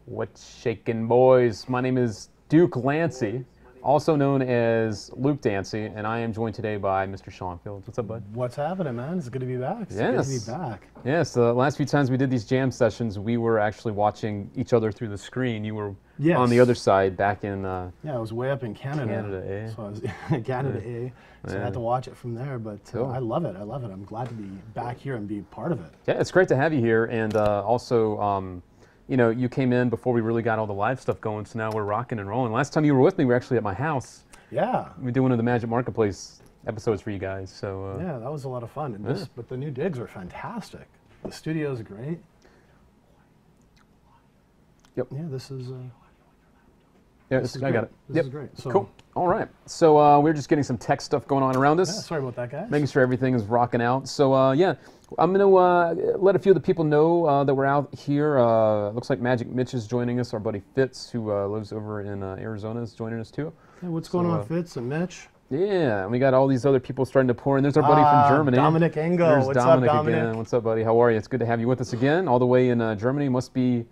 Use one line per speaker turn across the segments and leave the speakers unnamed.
What's shaking, boys? My name is Duke Lancy, also known as Luke Dancy, and I am joined today by Mr. Sean Fields. What's up, bud?
What's happening, man? It's good to be back. It's
yes.
good to be back.
Yes, the last few times we did these jam sessions, we were actually watching each other through the screen. You were on the other side back in...
yeah, I was way up in Canada.
Canada, eh?
So I was in Canada, eh? So I had to watch it from there, but
cool.
I love it. I love it. I'm glad to be back here and be part of it.
Yeah, it's great to have you here, and also... you know, you came in before we really got all the live stuff going, so now we're rocking and rolling. Last time you were with me, we were actually at my house.
Yeah.
We were doing one of the Magic Marketplace episodes for you guys, so...
yeah, that was a lot of fun. And but the new digs are fantastic. The studio's great.
Yep.
Yeah, this is...
yeah, I got it.
This is great. So,
cool. All right. So we're just getting some tech stuff going on around us.
Yeah, sorry about that, guys.
Making sure everything is rocking out. So yeah, I'm going to let a few of the people know that we're out here. Looks like Magic Mitch is joining us. Our buddy Fitz, who lives over in Arizona, is joining us too.
Hey, what's going on, Fitz and Mitch?
Yeah, and we got all these other people starting to pour in. There's our buddy from Germany.
Dominic Engel.
There's
What's
Dominic
up, Dominic?
Again. What's up, buddy? How are you? It's good to have you with us again, all the way in Germany. Must be,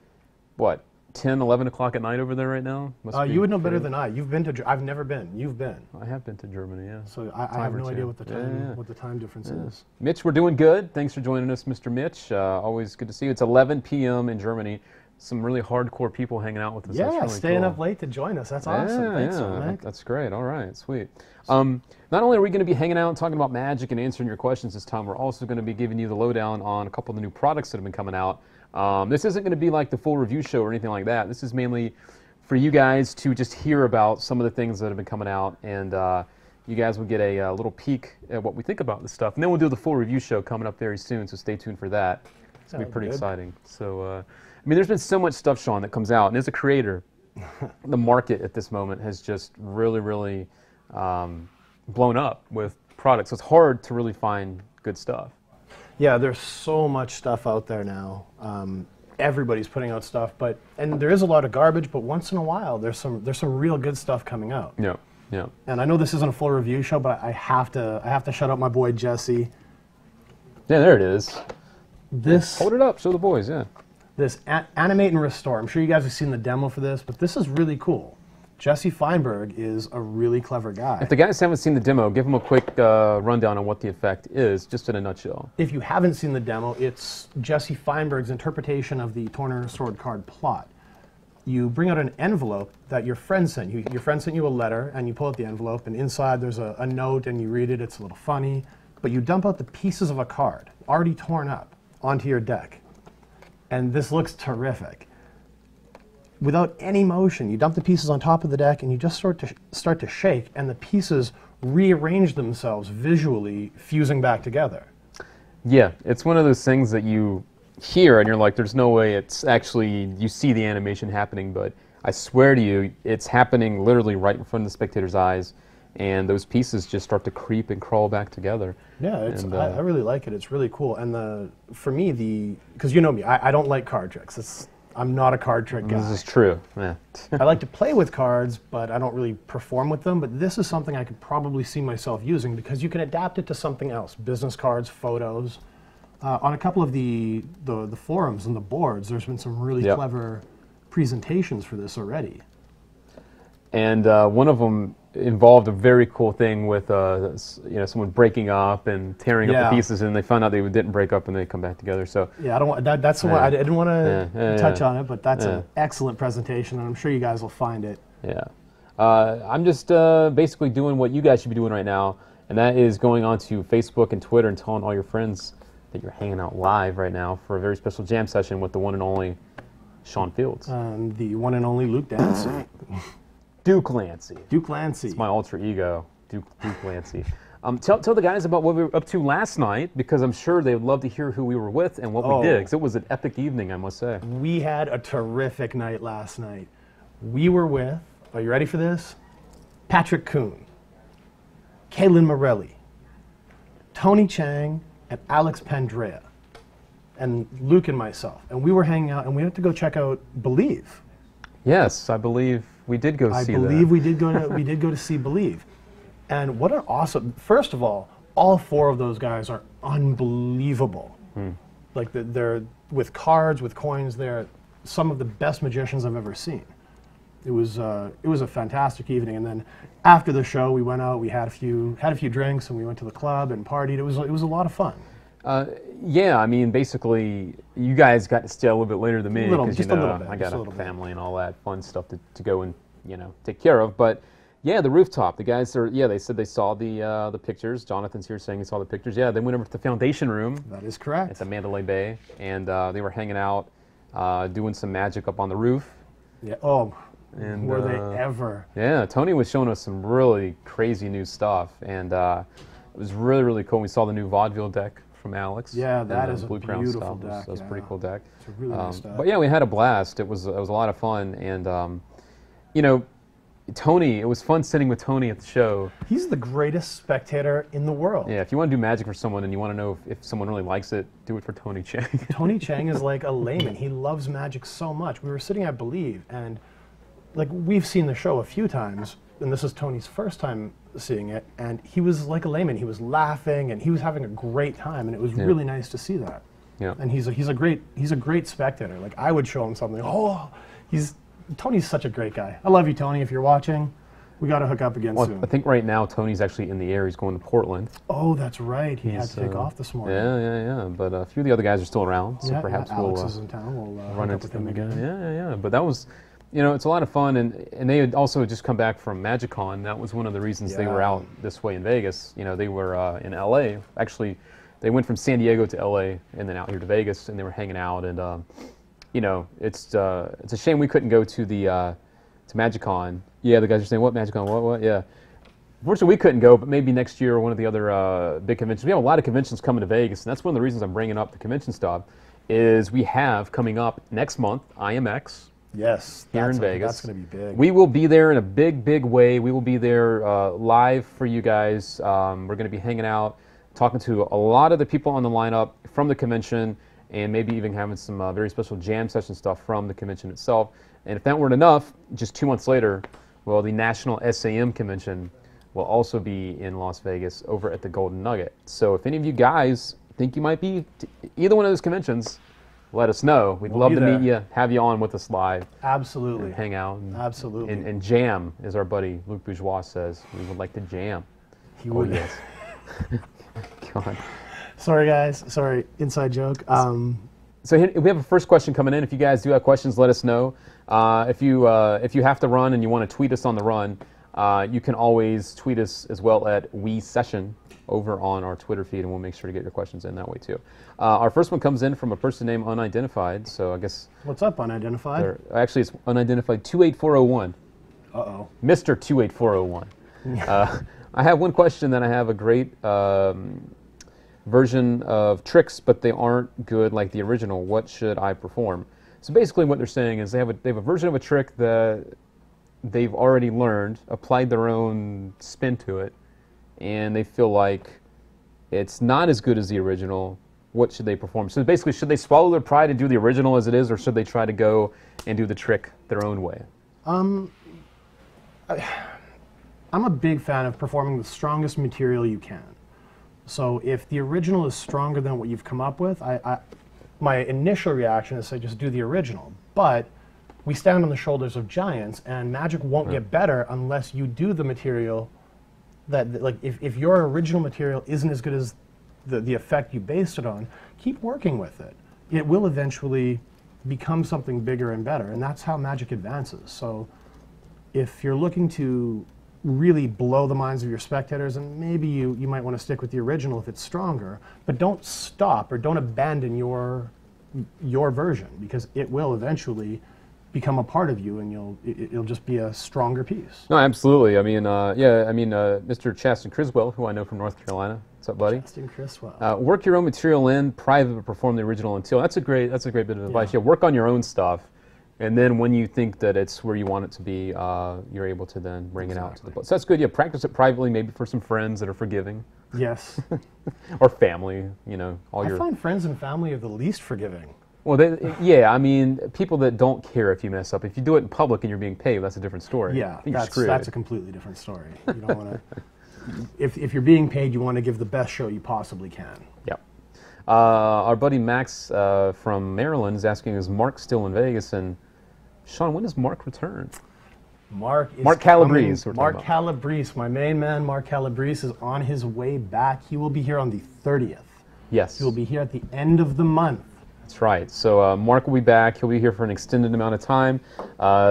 what, 10, 11 o'clock at night over there right now?
You would know better than I. You've been to. I've never been. You've been.
I have been to Germany, yeah.
So I have no idea what the time what the time difference is.
Mitch, we're doing good. Thanks for joining us, Mr. Mitch. Always good to see you. It's 11 p.m. in Germany. Some really hardcore people hanging out with us.
Yeah,
that's really
staying
cool.
up late to join us. That's awesome. Thanks, Dominic.
That's great. All right, sweet. Not only are we going to be hanging out and talking about magic and answering your questions this time, we're also going to be giving you the lowdown on a couple of the new products that have been coming out. This isn't going to be like the full review show or anything like that. This is mainly for you guys to just hear about some of the things that have been coming out, and you guys will get a little peek at what we think about this stuff. And then we'll do the full review show coming up very soon, so stay tuned for that. It's going to be pretty exciting. So, I mean, there's been so much stuff, Sean, that comes out, and as a creator, the market at this moment has just really, really blown up with products. So it's hard to really find good stuff.
Yeah, there's so much stuff out there now. Everybody's putting out stuff, and there is a lot of garbage. But once in a while, there's some real good stuff coming out.
Yeah, yeah.
And I know this isn't a full review show, but I have to shout out my boy Jesse.
Yeah, there it is.
This
hold it up, show the boys. Yeah.
This Animate and Restore. I'm sure you guys have seen the demo for this, but this is really cool. Jesse Feinberg is a really clever guy.
If the guys haven't seen the demo, give them a quick rundown on what the effect is, just in a nutshell.
If you haven't seen the demo, it's Jesse Feinberg's interpretation of the Torn and Restored card plot. You bring out an envelope that your friend sent you. Your friend sent you a letter, and you pull out the envelope, and inside there's a note, and you read it. It's a little funny. But you dump out the pieces of a card, already torn up, onto your deck. And this looks terrific. Without any motion, you dump the pieces on top of the deck and you just start to shake, and the pieces rearrange themselves visually, fusing back together.
Yeah, it's one of those things that you hear and you're like, there's no way it's actually, you see the animation happening, but I swear to you, it's happening literally right in front of the spectator's eyes, and those pieces just start to creep and crawl back together.
Yeah, I really like it. It's really cool. And for me, because you know me, I don't like card tricks. I'm not a card trick guy.
This is true. Yeah.
I like to play with cards, but I don't really perform with them. But this is something I could probably see myself using, because you can adapt it to something else. Business cards, photos. On a couple of the forums and the boards, there's been some really clever presentations for this already. And
one of them involved a very cool thing with someone breaking up and tearing up the pieces, and they found out they didn't break up and they come back together. So
yeah, I don't want that's the one I didn't want to touch on it, but that's an excellent presentation, and I'm sure you guys will find it.
Yeah, I'm just basically doing what you guys should be doing right now, and that is going on to Facebook and Twitter and telling all your friends that you're hanging out live right now for a very special jam session with the one and only Sean Fields,
the one and only Luke Dancy.
Duke Lancy.
Duke Lancy.
It's my alter ego, Duke Lancy. Tell the guys about what we were up to last night, because I'm sure they would love to hear who we were with and what we did, because it was an epic evening, I must say.
We had a terrific night last night. We were with, are you ready for this? Patrick Kuhn, Kaylin Morelli, Tony Chang, and Alex Pandrea, and Luke and myself. And we were hanging out, and we had to go check out Believe.
Yes, I believe we did go see that.
I believe we did go to see Believe. And what an awesome, first of all four of those guys are unbelievable. Like they're with cards, with coins, they're some of the best magicians I've ever seen. It was a fantastic evening, and then after the show, we went out, we had a few drinks, and we went to the club and partied. It was a lot of fun.
Yeah, I mean, basically, you guys got to stay a little bit later than me because
just a little bit.
I got a family and all that fun stuff to go and take care of. But yeah, the rooftop. The guys they said they saw the pictures. Jonathan's here saying he saw the pictures. Yeah, they went over to the foundation room.
That is correct.
At the Mandalay Bay, and they were hanging out, doing some magic up on the roof.
Yeah. Oh. And were they ever?
Yeah, Tony was showing us some really crazy new stuff, and it was really, really cool. We saw the new vaudeville deck from Alex.
Yeah, that is a beautiful deck.
That was a pretty cool deck.
It's a really nice deck.
But yeah, we had a blast. It was a lot of fun, and Tony. It was fun sitting with Tony at the show.
He's the greatest spectator in the world.
Yeah, if you want to do magic for someone and you want to know if someone really likes it, do it for Tony Chang.
Tony Chang is like a layman. He loves magic so much. We were sitting at Believe, and like, we've seen the show a few times, and this is Tony's first time seeing it, and he was like a layman. He was laughing, and he was having a great time, and it was really nice to see that.
Yeah.
And he's a great spectator. Like, I would show him something. Oh, Tony's such a great guy. I love you, Tony. If you're watching, we got to hook up again soon.
I think right now Tony's actually in the air. He's going to Portland.
Oh, that's right. He had to take off this morning.
Yeah. But a few of the other guys are still around, so perhaps
Alex is in town. We'll
run into them again. Yeah. But that was. It's a lot of fun, and they had also just come back from MagicCon. That was one of the reasons they were out this way in Vegas. They were in LA. Actually, they went from San Diego to LA and then out here to Vegas, and they were hanging out. And it's a shame we couldn't go to the to MagicCon. Yeah, the guys are saying, what MagicCon? What? Yeah. Unfortunately, we couldn't go, but maybe next year or one of the other big conventions. We have a lot of conventions coming to Vegas, and that's one of the reasons I'm bringing up the convention stuff. Is we have coming up next month IMX.
Yes,
here in Vegas.
That's going to be big.
We will be there in a big, big way. We will be there live for you guys. We're going to be hanging out, talking to a lot of the people on the lineup from the convention, and maybe even having some very special jam session stuff from the convention itself. And if that weren't enough, just 2 months later, well, the National SAM Convention will also be in Las Vegas over at the Golden Nugget. So if any of you guys think you might be to either one of those conventions, let us know. We'd love to meet you, have you on with us live.
Absolutely.
And hang out.
Absolutely.
And jam, as our buddy Luke Bourgeois says. We would like to jam.
He would.
Yes. God.
Sorry, guys. Sorry, inside joke.
So we have a first question coming in. If you guys do have questions, let us know. If you have to run and you want to tweet us on the run, you can always tweet us as well at WeSession over on our Twitter feed, and we'll make sure to get your questions in that way too. Our first one comes in from a person named Unidentified, so I guess...
What's up, Unidentified?
Actually, it's Unidentified 28401.
Uh-oh.
Mr. 28401. I have one question, then I have a great version of tricks, but they aren't good like the original. What should I perform? So basically what they're saying is they have a version of a trick that they've already learned, applied their own spin to it, and they feel like it's not as good as the original. What should they perform? So basically, should they swallow their pride and do the original as it is, or should they try to go and do the trick their own way?
I'm a big fan of performing the strongest material you can. So if the original is stronger than what you've come up with, my initial reaction is to say just do the original. But we stand on the shoulders of giants, and magic won't get better unless you do the material that, like, if your original material isn't as good as the effect you based it on, keep working with it. It will eventually become something bigger and better, and that's how magic advances. So if you're looking to really blow the minds of your spectators, and maybe you might want to stick with the original if it's stronger, but don't stop or don't abandon your version, because it will eventually become a part of you, and it'll just be a stronger piece.
No, absolutely. I mean, Mr. Chaston Criswell, who I know from North Carolina. What's up, buddy?
Chaston Criswell.
Work your own material in, private, but perform the original until. That's a great bit of advice. Yeah, work on your own stuff, and then when you think that it's where you want it to be, you're able to then bring it out to the public. So that's good. Yeah, practice it privately, maybe for some friends that are forgiving.
Yes.
Or family, I
find friends and family are the least forgiving.
Well, I mean, people that don't care if you mess up. If you do it in public and you're being paid, that's a different story.
Yeah, that's a completely different story. You don't want to. If you're being paid, you want to give the best show you possibly can.
Yep. Our buddy Max from Maryland is asking, is Mark still in Vegas? And Sean, when does Mark return?
Mark
Calabrese.
Mark Calabrese, my main man, Mark Calabrese, is on his way back. He will be here on the 30th.
Yes.
He will be here at the end of the month.
That's right. So Mark will be back. He'll be here for an extended amount of time.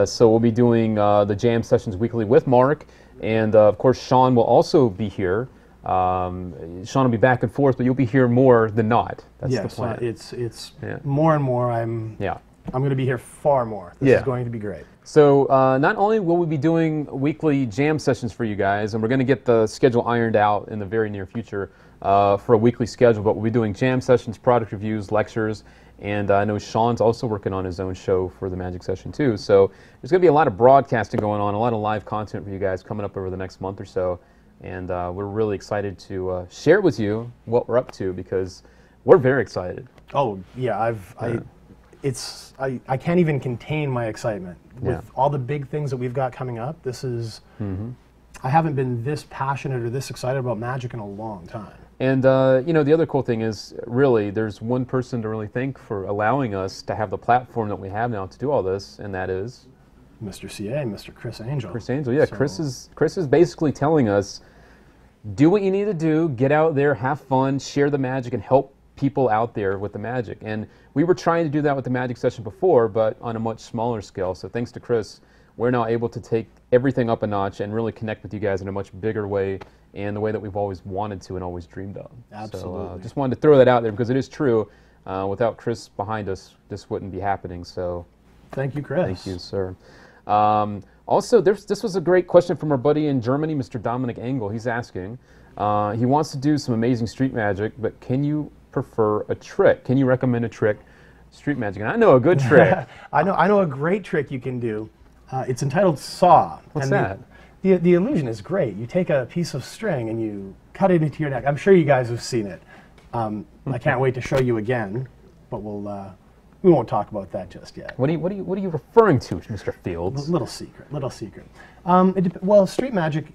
So we'll be doing the jam sessions weekly with Mark. And of course, Sean will also be here. Sean will be back and forth, but you'll be here more than not. That's the plan.
It's more and more. I'm going to be here far more. This is going to be great.
So not only will we be doing weekly jam sessions for you guys, and we're going to get the schedule ironed out in the very near future for a weekly schedule, but we'll be doing jam sessions, product reviews, lectures, and I know Sean's also working on his own show for the Magic Session too. So there's going to be a lot of broadcasting going on, a lot of live content for you guys coming up over the next month or so, and we're really excited to share with you what we're up to because we're very excited.
Oh yeah, I can't even contain my excitement with all the big things that we've got coming up. This is, I haven't been this passionate or this excited about Magic in a long time.
And you know, the other cool thing is, really, there's one person to really thank for allowing us to have the platform that we have now to do all this, and that is
Mr. CA, Mr. Chris Angel.
Chris Angel, yeah. So Chris is basically telling us, do what you need to do, get out there, have fun, share the magic, and help people out there with the magic. And we were trying to do that with the magic session before, but on a much smaller scale. So thanks to Chris, we're now able to take everything up a notch and really connect with you guys in a much bigger way and the way that we've always wanted to and always dreamed of.
Absolutely.
So just wanted to throw that out there because it is true. Without Chris behind us, this wouldn't be happening. So
thank you, Chris.
Thank you, sir. Also, this was a great question from our buddy in Germany, Mr. Dominic Engel. He's asking, he wants to do some amazing street magic, but can you prefer a trick? Can you recommend a trick, street magic? And I know a good trick.
I know a great trick you can do. It's entitled Saw.
What's that?
The illusion is great. You take a piece of string and you cut it into your neck. I'm sure you guys have seen it. I can't wait to show you again, but we won't talk about that just yet.
What are you referring to, Mr. Fields?
Little secret. Well, street magic.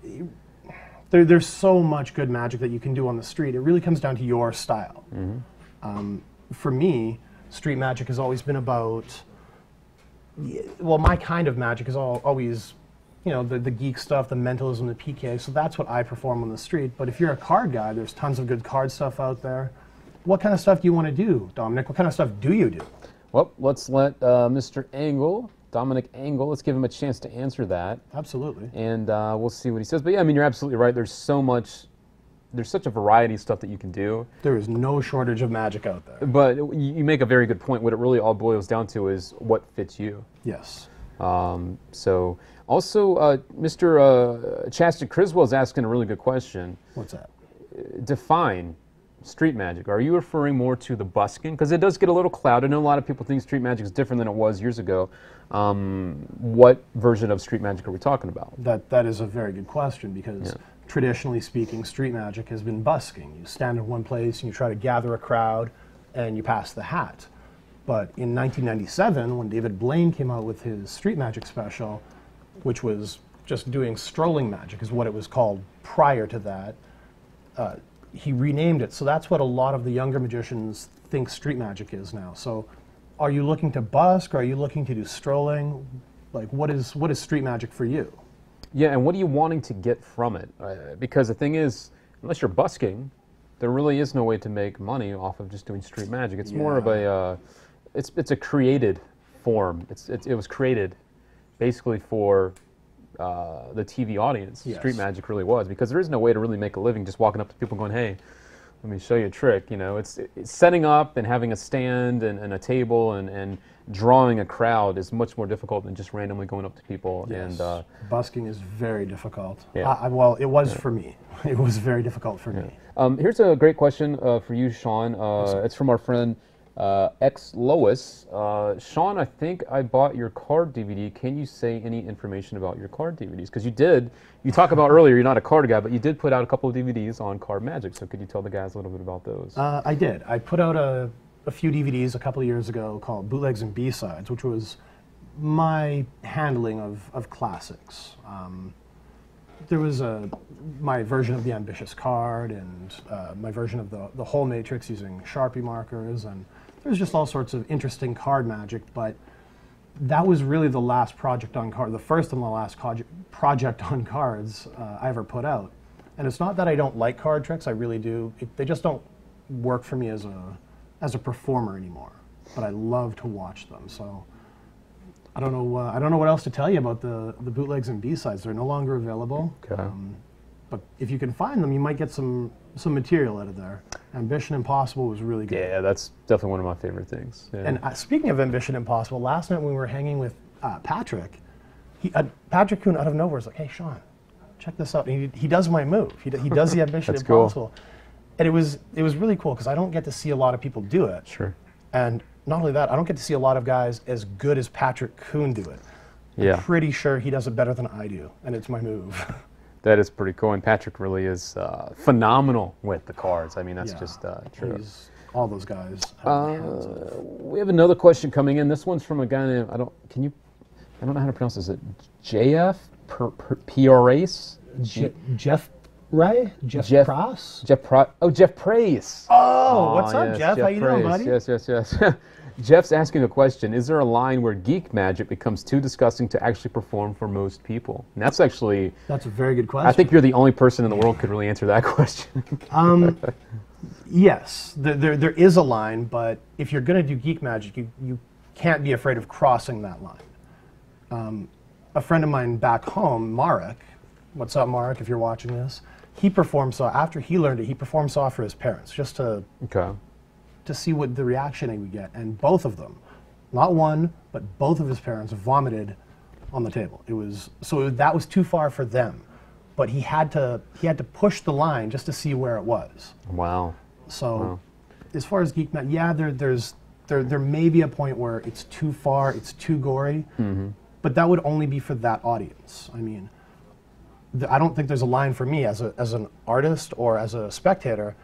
There's so much good magic that you can do on the street. It really comes down to your style. For me, street magic has always been about, well, my kind of magic is always, you know, the geek stuff, the mentalism, the PK, so that's what I perform on the street. But if you're a card guy, there's tons of good card stuff out there. What kind of stuff do you want to do, Dominic? What kind of stuff do you do?
Well, let's let Mr. Engel, Dominic Engel, let's give him a chance to answer that.
Absolutely.
And we'll see what he says. But yeah, I mean, you're absolutely right. There's such a variety of stuff that you can do.
There is no shortage of magic out there.
But you make a very good point. What it really all boils down to is what fits you.
Yes.
So also, Mr. Chastity Criswell is asking a really good question.
What's that?
Define street magic. Are you referring more to the busking? Because it does get a little clouded. I know a lot of people think street magic is different than it was years ago. What version of street magic are we talking about?
That is a very good question because traditionally speaking, street magic has been busking. You stand in one place and you try to gather a crowd and you pass the hat. But in 1997, when David Blaine came out with his street magic special, which was just doing strolling magic is what it was called prior to that, he renamed it. So that's what a lot of the younger magicians think street magic is now. So are you looking to busk? Or are you looking to do strolling? Like, what is street magic for you?
Yeah, and what are you wanting to get from it? Because the thing is, unless you're busking, there really is no way to make money off of just doing street magic. It's more of a, it's a created form. It was created basically for the TV audience.
Yes.
Street magic really was, because there is no way to really make a living just walking up to people going, hey, let me show you a trick. You know, it's setting up and having a stand and a table and drawing a crowd is much more difficult than just randomly going up to people.
Yes.
And
busking is very difficult.
Yeah.
Well, it was for me. It was very difficult for me.
Here's a great question for you, Sean. It's from our friend X Lois. Sean, I think I bought your card DVD. Can you say any information about your card DVDs? Because you talked about earlier, you're not a card guy, but you did put out a couple of DVDs on card magic. So could you tell the guys a little bit about those?
I did. I put out a few DVDs a couple of years ago called Bootlegs and B-Sides, which was my handling of classics. there was my version of the ambitious card and my version of the whole matrix using Sharpie markers, and there's just all sorts of interesting card magic. But that was really the last project on card, the first and the last project on cards I ever put out. And it's not that I don't like card tricks; I really do. They just don't work for me as a performer anymore. But I love to watch them. So I don't know. I don't know what else to tell you about the bootlegs and B-sides. They're no longer available.
Okay.
But if you can find them, you might get some material out of there. Ambition Impossible was really good.
Yeah, that's definitely one of my favorite things. Yeah.
And speaking of Ambition Impossible, last night when we were hanging with Patrick, Patrick Kuhn out of nowhere was like, "Hey, Sean, check this out." And he does my move. He does the Ambition
That's
Impossible.
Cool.
And it was really cool because I don't get to see a lot of people do it.
Sure.
And not only that, I don't get to see a lot of guys as good as Patrick Kuhn do it.
Yeah.
I'm pretty sure he does it better than I do, and it's my move.
That is pretty cool, and Patrick really is phenomenal with the cards. I mean, that's just true.
All those guys have the hands of.
We have another question coming in. This one's from a guy named, I don't know how to pronounce this. Is it JF Prace?
Jeff Ray? Jeff Prace?
Jeff Prace.
Oh, what's up,
yes,
Jeff? How you doing, buddy?
Yes. Jeff's asking a question. Is there a line where geek magic becomes too disgusting to actually perform for most people? And that's a
very good question.
I think you're the only person in the world who could really answer that question.
Yes, there is a line, but if you're going to do geek magic, you can't be afraid of crossing that line. A friend of mine back home, Marek, what's up, Marek, if you're watching this, he performed Saw. After he learned it, he performed Saw for his parents, just to see what the reaction he would get. And both of them, not one, but both of his parents vomited on the table. That was too far for them. But he had to push the line just to see where it was.
Wow.
So as far as geek magic, yeah, there may be a point where it's too far, it's too gory, but that would only be for that audience. I mean, I don't think there's a line for me as an artist or as a spectator.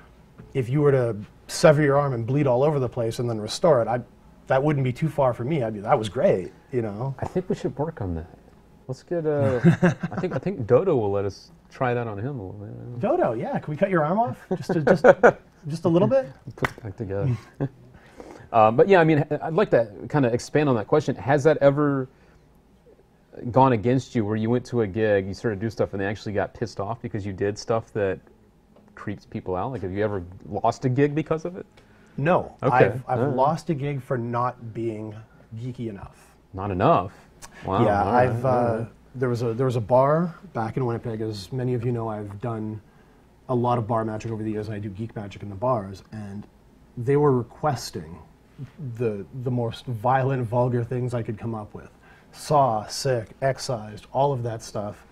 If you were to sever your arm and bleed all over the place and then restore it, that wouldn't be too far for me. I'd be, that was great, you know.
I think we should work on that. Let's get I think Dodo will let us try that on him a little bit.
Dodo, yeah. Can we cut your arm off just a little bit?
Put it back together. But yeah, I mean, I'd like to kind of expand on that question. Has that ever gone against you where you went to a gig, you started to do stuff, and they actually got pissed off because you did stuff that creeps people out? Like, have you ever lost a gig because of it?
No.
Okay.
I've lost a gig for not being geeky enough.
Not enough? Wow.
Yeah, there was a bar back in Winnipeg. As many of you know, I've done a lot of bar magic over the years, and I do geek magic in the bars, and they were requesting the most violent, vulgar things I could come up with. Saw, sick, excised, all of that stuff.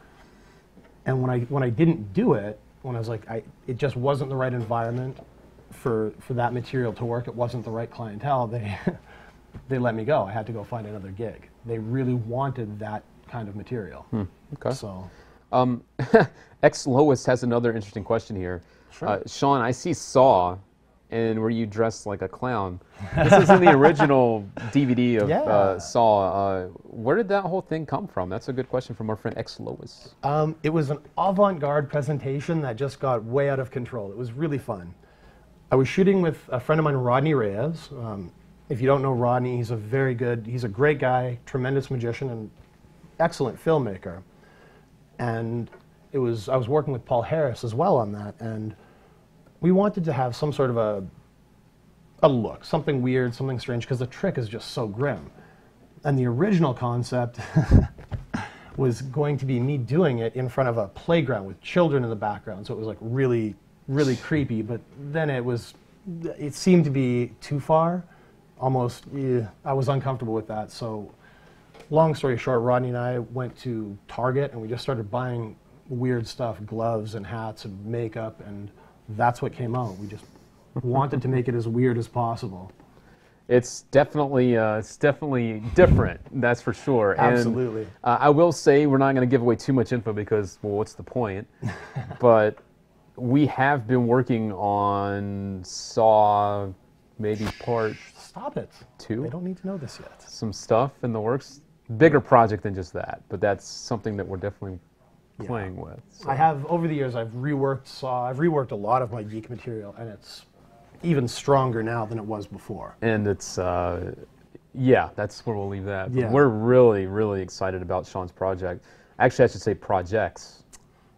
And when I didn't do it, when I was like, it just wasn't the right environment for that material to work. It wasn't the right clientele. They let me go. I had to go find another gig. They really wanted that kind of material.
Okay.
So,
X Lois has another interesting question here.
Sure.
Sean, I see Saw, and were you dressed like a clown? This is in the original DVD of Saw. Where did that whole thing come from? That's a good question from our friend X Lois.
It was an avant-garde presentation that just got way out of control. It was really fun. I was shooting with a friend of mine, Rodney Reyes. If you don't know Rodney, he's a great guy, tremendous magician, and excellent filmmaker. And I was working with Paul Harris as well on that, and we wanted to have some sort of a look, something weird, something strange, because the trick is just so grim. And the original concept was going to be me doing it in front of a playground with children in the background, so it was like really, really creepy, but then it seemed to be too far. Almost, I was uncomfortable with that. So long story short, Rodney and I went to Target and we just started buying weird stuff, gloves and hats and makeup, and that's what came out. We just wanted to make it as weird as possible.
It's definitely different, that's for sure.
Absolutely.
And, I will say we're not going to give away too much info because, well, what's the point? But we have been working on Saw, maybe part
Stop it.
2.
They don't need to know this yet.
Some stuff in the works. Bigger project than just that, but that's something that we're definitely playing with. So.
I have, over the years, I've reworked a lot of my Geek material, and it's even stronger now than it was before.
And it's, yeah, that's where we'll leave that. But
Yeah.
we're really, really excited about Sean's project. Actually, I should say projects.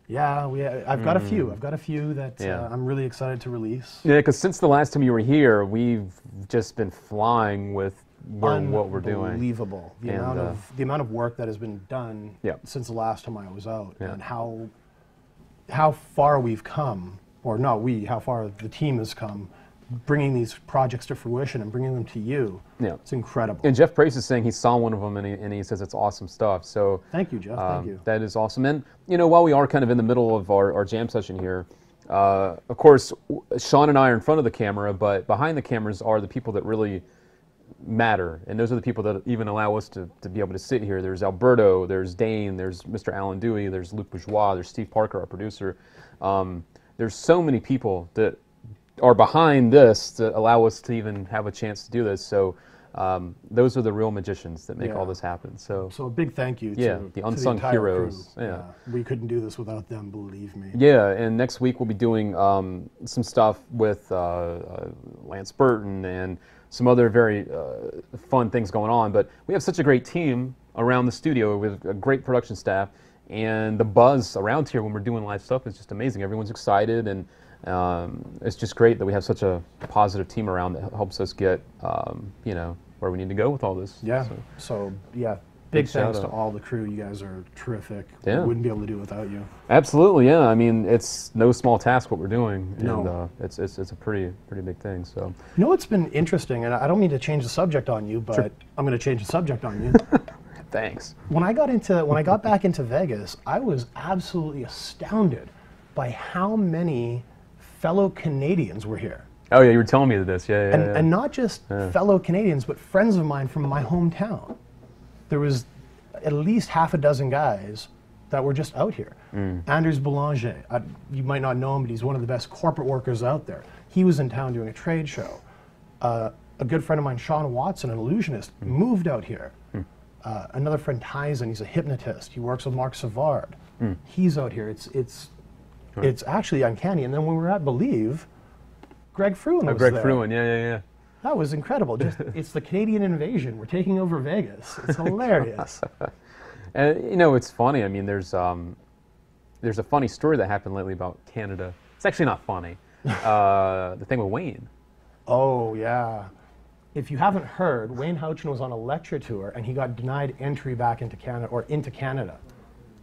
Yeah, I've got a few. I've got a few that
Yeah.
I'm really excited to release.
Yeah, because since the last time you were here, we've just been flying with what we're doing.
Unbelievable. The amount of work that has been done
Yeah.
since the last time I was out,
Yeah.
and how far we've come, or not we, how far the team has come, bringing these projects to fruition and bringing them to you.
Yeah.
It's incredible.
And Jeff Price is saying he saw one of them and he says it's awesome stuff. So
Thank you, Jeff. Thank you.
that is awesome. And you know, while we are kind of in the middle of our jam session here, of course, Sean and I are in front of the camera, but behind the cameras are the people that really matter, and those are the people that even allow us to be able to sit here. There's Alberto, there's Dane, there's Mr. Alan Dewey, there's Luke Bourgeois, there's Steve Parker, our producer. There's so many people that are behind this to allow us to even have a chance to do this. So those are the real magicians that make all this happen. So
a big thank you to
the unsung
entire
heroes.
crew.
Yeah.
We couldn't do this without them, believe me.
Yeah, and next week we'll be doing some stuff with Lance Burton and some other very fun things going on. But we have such a great team around the studio with a great production staff, and the buzz around here when we're doing live stuff is just amazing. Everyone's excited, and it's just great that we have such a positive team around that helps us get, you know, where we need to go with all this.
Yeah. So yeah, big thanks to
shout-out.
all the crew. You guys are terrific.
Yeah.
We wouldn't be able to do it without you.
Absolutely, yeah. I mean, it's no small task what we're doing,
No.
and it's a pretty big thing. So
You know what's been interesting, and I don't mean to change the subject on you, but I'm going to change the subject on you.
thanks.
When I got back into Vegas, I was absolutely astounded by how many fellow Canadians were here.
Oh yeah, you were telling me this. Yeah, yeah,
And,
yeah.
and not just fellow Canadians, but friends of mine from my hometown. There was at least half a dozen guys that were just out here. Anders Boulanger, you might not know him, but he's one of the best corporate workers out there. He was in town doing a trade show. A good friend of mine, Sean Watson, an illusionist, moved out here. Another friend, Tyson, he's a hypnotist. He works with Mark Savard. He's out here. It's actually uncanny. And then when we were at Believe, Greg Fruin was
Greg
there.
Fruin, yeah.
That was incredible. It's the Canadian invasion. We're taking over Vegas. It's hilarious.
And you know, it's funny. I mean, there's a funny story that happened lately about Canada. It's actually not funny. The thing with Wayne.
Oh, yeah. If you haven't heard, Wayne Houchin was on a lecture tour and he got denied entry back into Canada, or into Canada.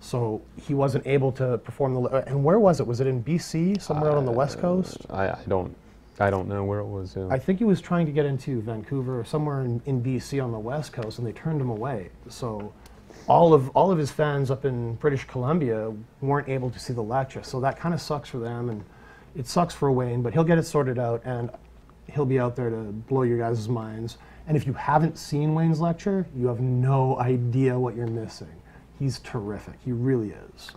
So he wasn't able to perform and where was it? Was it in BC, somewhere out on the West Coast?
I don't know where it was. Yeah.
I think he was trying to get into Vancouver or somewhere in BC on the West Coast, and they turned him away. So all of his fans up in British Columbia weren't able to see the lecture. So that kind of sucks for them, and it sucks for Wayne, but he'll get it sorted out, and he'll be out there to blow your guys' minds. And if you haven't seen Wayne's lecture, you have no idea what you're missing. He's terrific. He really is.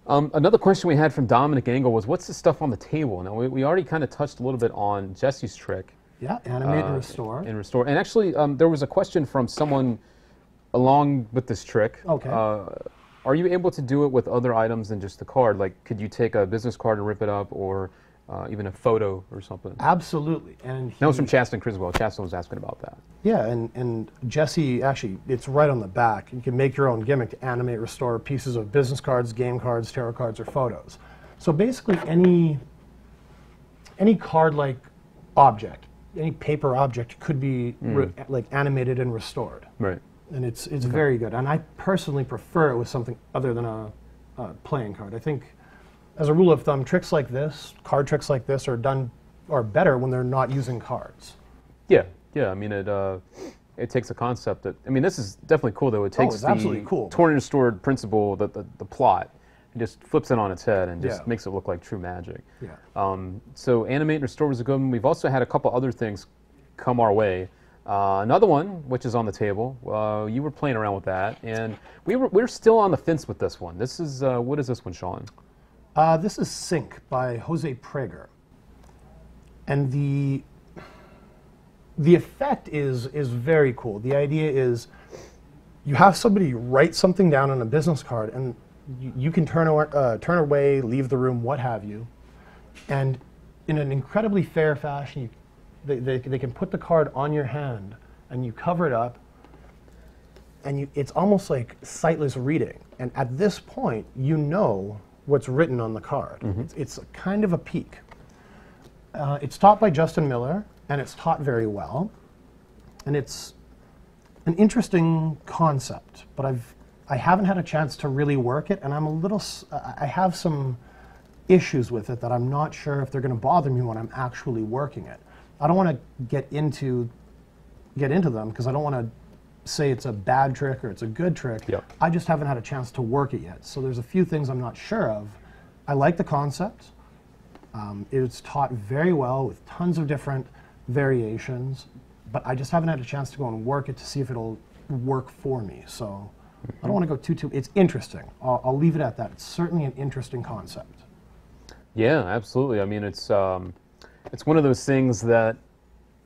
Another question we had from Dominic Engel was, what's the stuff on the table? Now, we already kind of touched a little bit on Jesse's trick.
Yeah, Animate and Restore.
And Restore. And actually, there was a question from someone along with this trick.
Okay.
Are you able to do it with other items than just the card? Like, could you take a business card and rip it up, or even a photo or something?
Absolutely. And
That was from Chaston Criswell. Chaston was asking about that.
yeah, and Jesse, actually, it's right on the back. You can make your own gimmick to animate, restore pieces of business cards, game cards, tarot cards, or photos. So basically, any card-like object, any paper object could be like animated and restored.
Right.
And it's very good. And I personally prefer it with something other than a playing card. I think, as a rule of thumb, tricks like this, card tricks like this, are better when they're not using cards.
Yeah. I mean, it takes a concept that, I mean, this is definitely cool though. It takes
it's absolutely cool.
torn and restored principle, the plot, and just flips it on its head and just
Yeah.
makes it look like true magic.
Yeah.
So Animate and Restore was a good one. We've also had a couple other things come our way. Another one, which is on the table, you were playing around with that, and we're still on the fence with this one. This is, what is this one, Sean?
This is Sync by Jose Prager. And the effect is very cool. The idea is you have somebody write something down on a business card, and You can turn away, leave the room, what have you. And in an incredibly fair fashion, they can put the card on your hand, and you cover it up, and it's almost like sightless reading. And at this point, you know what's written on the card. It's kind of a peek. It's taught by Justin Miller, and it's taught very well. And it's an interesting concept, but I haven't had a chance to really work it, and I have some issues with it that I'm not sure if they're going to bother me when I'm actually working it. I don't want to get into them because I don't want to say it's a bad trick or it's a good trick.
Yep.
I just haven't had a chance to work it yet. So there's a few things I'm not sure of. I like the concept. It's taught very well with tons of different variations, but I just haven't had a chance to go and work it to see if it'll work for me. So I don't want to go too. It's interesting. I'll leave it at that. It's certainly an interesting concept.
Yeah, absolutely. I mean, it's one of those things that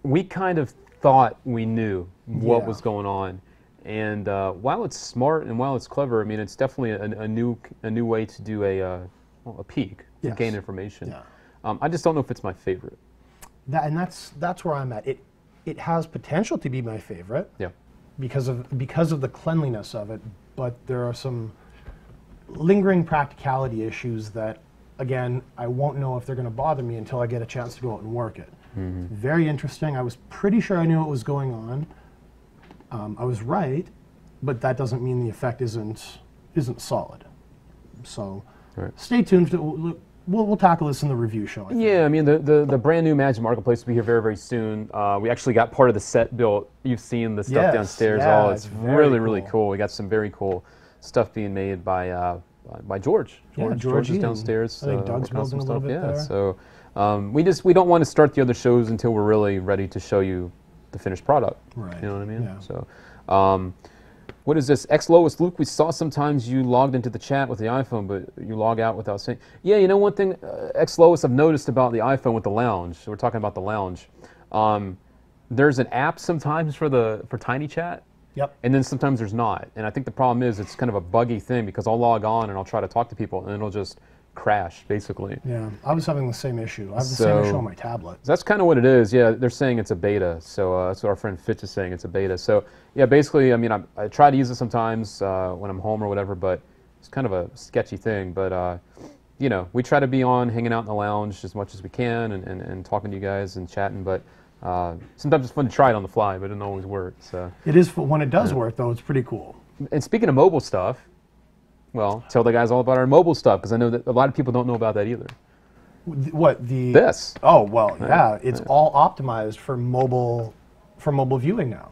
we kind of thought we knew what was going on, and while it's smart and while it's clever, I mean, it's definitely a new way to do a peek to gain information.
Yeah.
I just don't know if it's my favorite.
That's where I'm at. It has potential to be my favorite.
Yeah.
Because of the cleanliness of it, but there are some lingering practicality issues that, again, I won't know if they're going to bother me until I get a chance to go out and work it. Very interesting. I was pretty sure I knew what was going on. I was right, but that doesn't mean the effect isn't solid. So stay tuned. We'll tackle this in the review show. I think.
Yeah, I mean, the brand new Magic Marketplace will be here very, very soon. We actually got part of the set built. You've seen the stuff downstairs.
Yeah,
it's really cool. We got some very cool stuff being made by George. George is downstairs.
I think Doug's building a little bit there.
So we don't want to start the other shows until we're really ready to show you the finished product.
Right.
You know what I mean?
Yeah.
So, what is this? Lois Luke, we saw sometimes you logged into the chat with the iPhone, but you log out without saying. Yeah, you know one thing, Lois, I've noticed about the iPhone with the lounge. We're talking about the lounge. There's an app sometimes for Tiny Chat.
Yep.
And then sometimes there's not. And I think the problem is it's kind of a buggy thing because I'll log on and I'll try to talk to people and it'll just crash, basically.
Yeah, I was having the same issue. I have the same issue on my tablet.
That's kind of what it is. Yeah, they're saying it's a beta. So that's what our friend Fitch is saying. It's a beta. So yeah, basically, I mean, I try to use it sometimes when I'm home or whatever, but it's kind of a sketchy thing. But you know, we try to be on, hanging out in the lounge as much as we can and talking to you guys and chatting. But sometimes it's fun to try it on the fly, but it doesn't always work. So
it is when it does work, though. It's pretty cool.
And speaking of mobile stuff, well, tell the guys all about our mobile stuff because I know that a lot of people don't know about that either.
What
this?
Oh well, yeah. It's all optimized for mobile viewing now.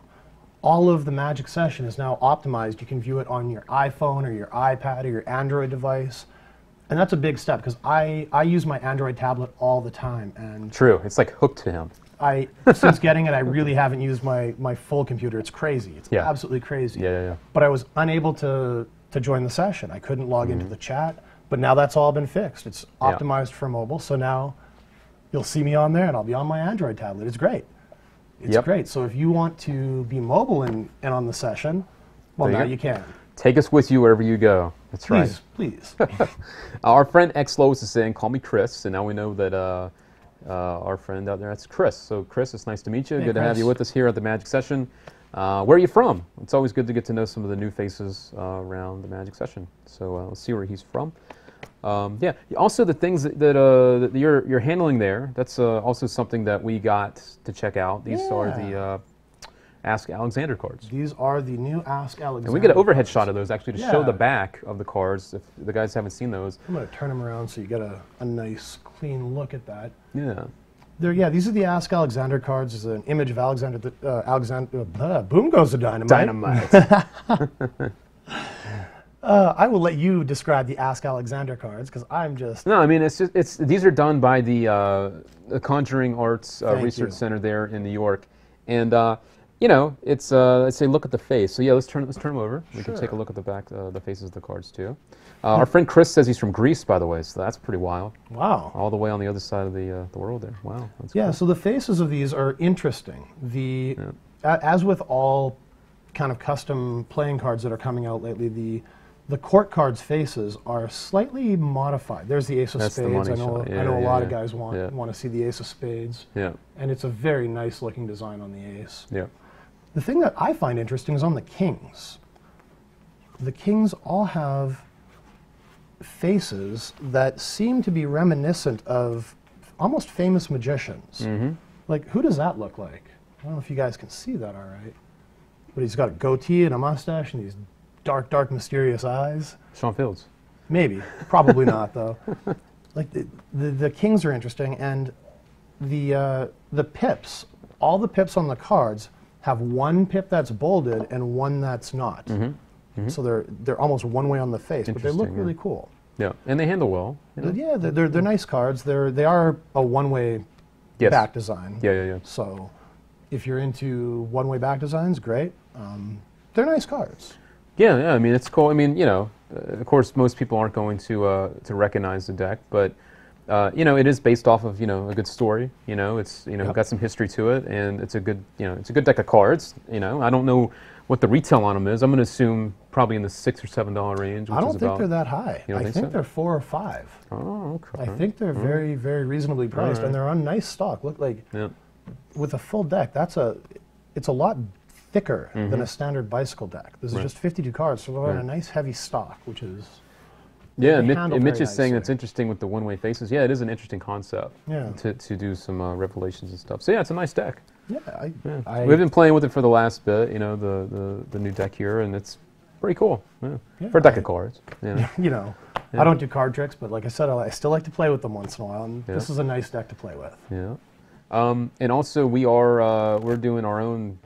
All of the Magic Session is now optimized. You can view it on your iPhone or your iPad or your Android device, and that's a big step because I use my Android tablet all the time. And
true, it's like hooked to him.
Since getting it, I really haven't used my full computer. It's crazy. It's absolutely crazy.
Yeah.
But I was unable to join the session. I couldn't log into the chat, but now that's all been fixed. It's optimized for mobile, so now you'll see me on there and I'll be on my Android tablet. It's great. It's great. So if you want to be mobile and on the session, well, now you can.
Take us with you wherever you go. That's right.
Please.
Our friend X Lois is saying, call me Chris, and now we know that our friend out there, that's Chris. So Chris, it's nice to meet you.
Hey,
good to have
Chris.
you with us here at the Magic Session. Where are you from? It's always good to get to know some of the new faces around the Magic Session. So let's see where he's from. Yeah. Also, the things that you're handling there. That's also something that we got to check out. These are the Ask Alexander cards.
These are the new Ask Alexander.
And we get an overhead
cards.
shot of those actually to show the back of the cards. If the guys haven't seen those,
I'm going to turn them around so you get a nice clean look at that.
Yeah.
These are the Ask Alexander cards. There's an image of Alexander. Boom goes the dynamite. I will let you describe the Ask Alexander cards because I'm just.
No, I mean these are done by the Conjuring Arts Research Center there in New York, and you know it's let's say look at the face. So yeah, let's turn them over. We can take a look at the back, the faces of the cards too. Our friend Chris says he's from Greece, by the way, so that's pretty wild.
Wow.
All the way on the other side of the world there. Wow. That's cool.
So the faces of these are interesting. As with all kind of custom playing cards that are coming out lately, The court cards' faces are slightly modified. There's the Ace of
That's the
Spades.
money
I know,
shot. Yeah,
I know a
yeah,
lot of
yeah.
guys want to see the Ace of Spades.
Yeah.
And it's a very nice looking design on the Ace.
Yeah.
The thing that I find interesting is on the Kings. The Kings all have faces that seem to be reminiscent of almost famous magicians.
Mm-hmm.
Like, who does that look like? I don't know if you guys can see that all right. But he's got a goatee and a mustache and these dark, dark, mysterious eyes.
Sean Fields.
Maybe. Probably not, though. Like, the Kings are interesting, and the pips, all the pips on the cards have one pip that's bolded and one that's not.
Mm-hmm. Mm-hmm.
So they're almost one way on the face, but they look really cool.
Yeah, and they handle well. You know?
Yeah, they're nice cards. They are a one-way back design.
Yeah, yeah, yeah.
So if you're into one-way back designs, great. They're nice cards.
Yeah, yeah. I mean, it's cool. I mean, you know, of course, most people aren't going to recognize the deck, but you know, it is based off of, you know, a good story. You know, it's, you know, got some history to it, and it's a good, you know, it's a good deck of cards. You know, I don't know what the retail on them is. I'm going to assume probably in the $6 or $7 range. Which
I don't
is
think they're that high.
You don't
I
think so?
They're 4 or 5.
Oh, okay.
I think they're very, very reasonably priced, and they're on nice stock. Look, like with a full deck, it's a lot thicker than a standard bicycle deck. This is just 52 cards, so we're on a nice heavy stock, which is
yeah. Mitch is saying that's interesting with the one-way faces. Yeah, it is an interesting concept.
Yeah.
To do some revelations and stuff. So yeah, it's a nice deck.
Yeah,
We've been playing with it for the last bit. You know, the new deck here, and it's pretty cool. Yeah. For a deck of cards. You know.
You know, I don't do card tricks, but like I said, I still like to play with them once in a while, and this is a nice deck to play with.
Yeah. And also we're doing our own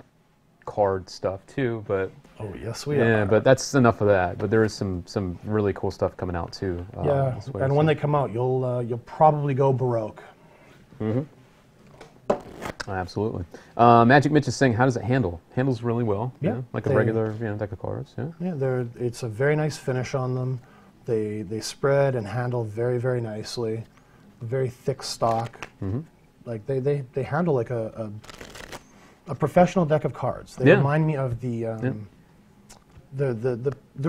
card stuff too, but
oh yes we are.
Yeah, but that's enough of that. But there is some really cool stuff coming out too.
Yeah, and when they come out, you'll probably go Baroque.
Mm-hmm. Absolutely. Magic Mitch is saying, how does it handle? Handles really well.
Yeah,
you know, like a regular deck of cards. Yeah.
Yeah, it's a very nice finish on them. They spread and handle very, very nicely. Very thick stock. Mm-hmm. Like they handle like a professional deck of cards. They remind me of there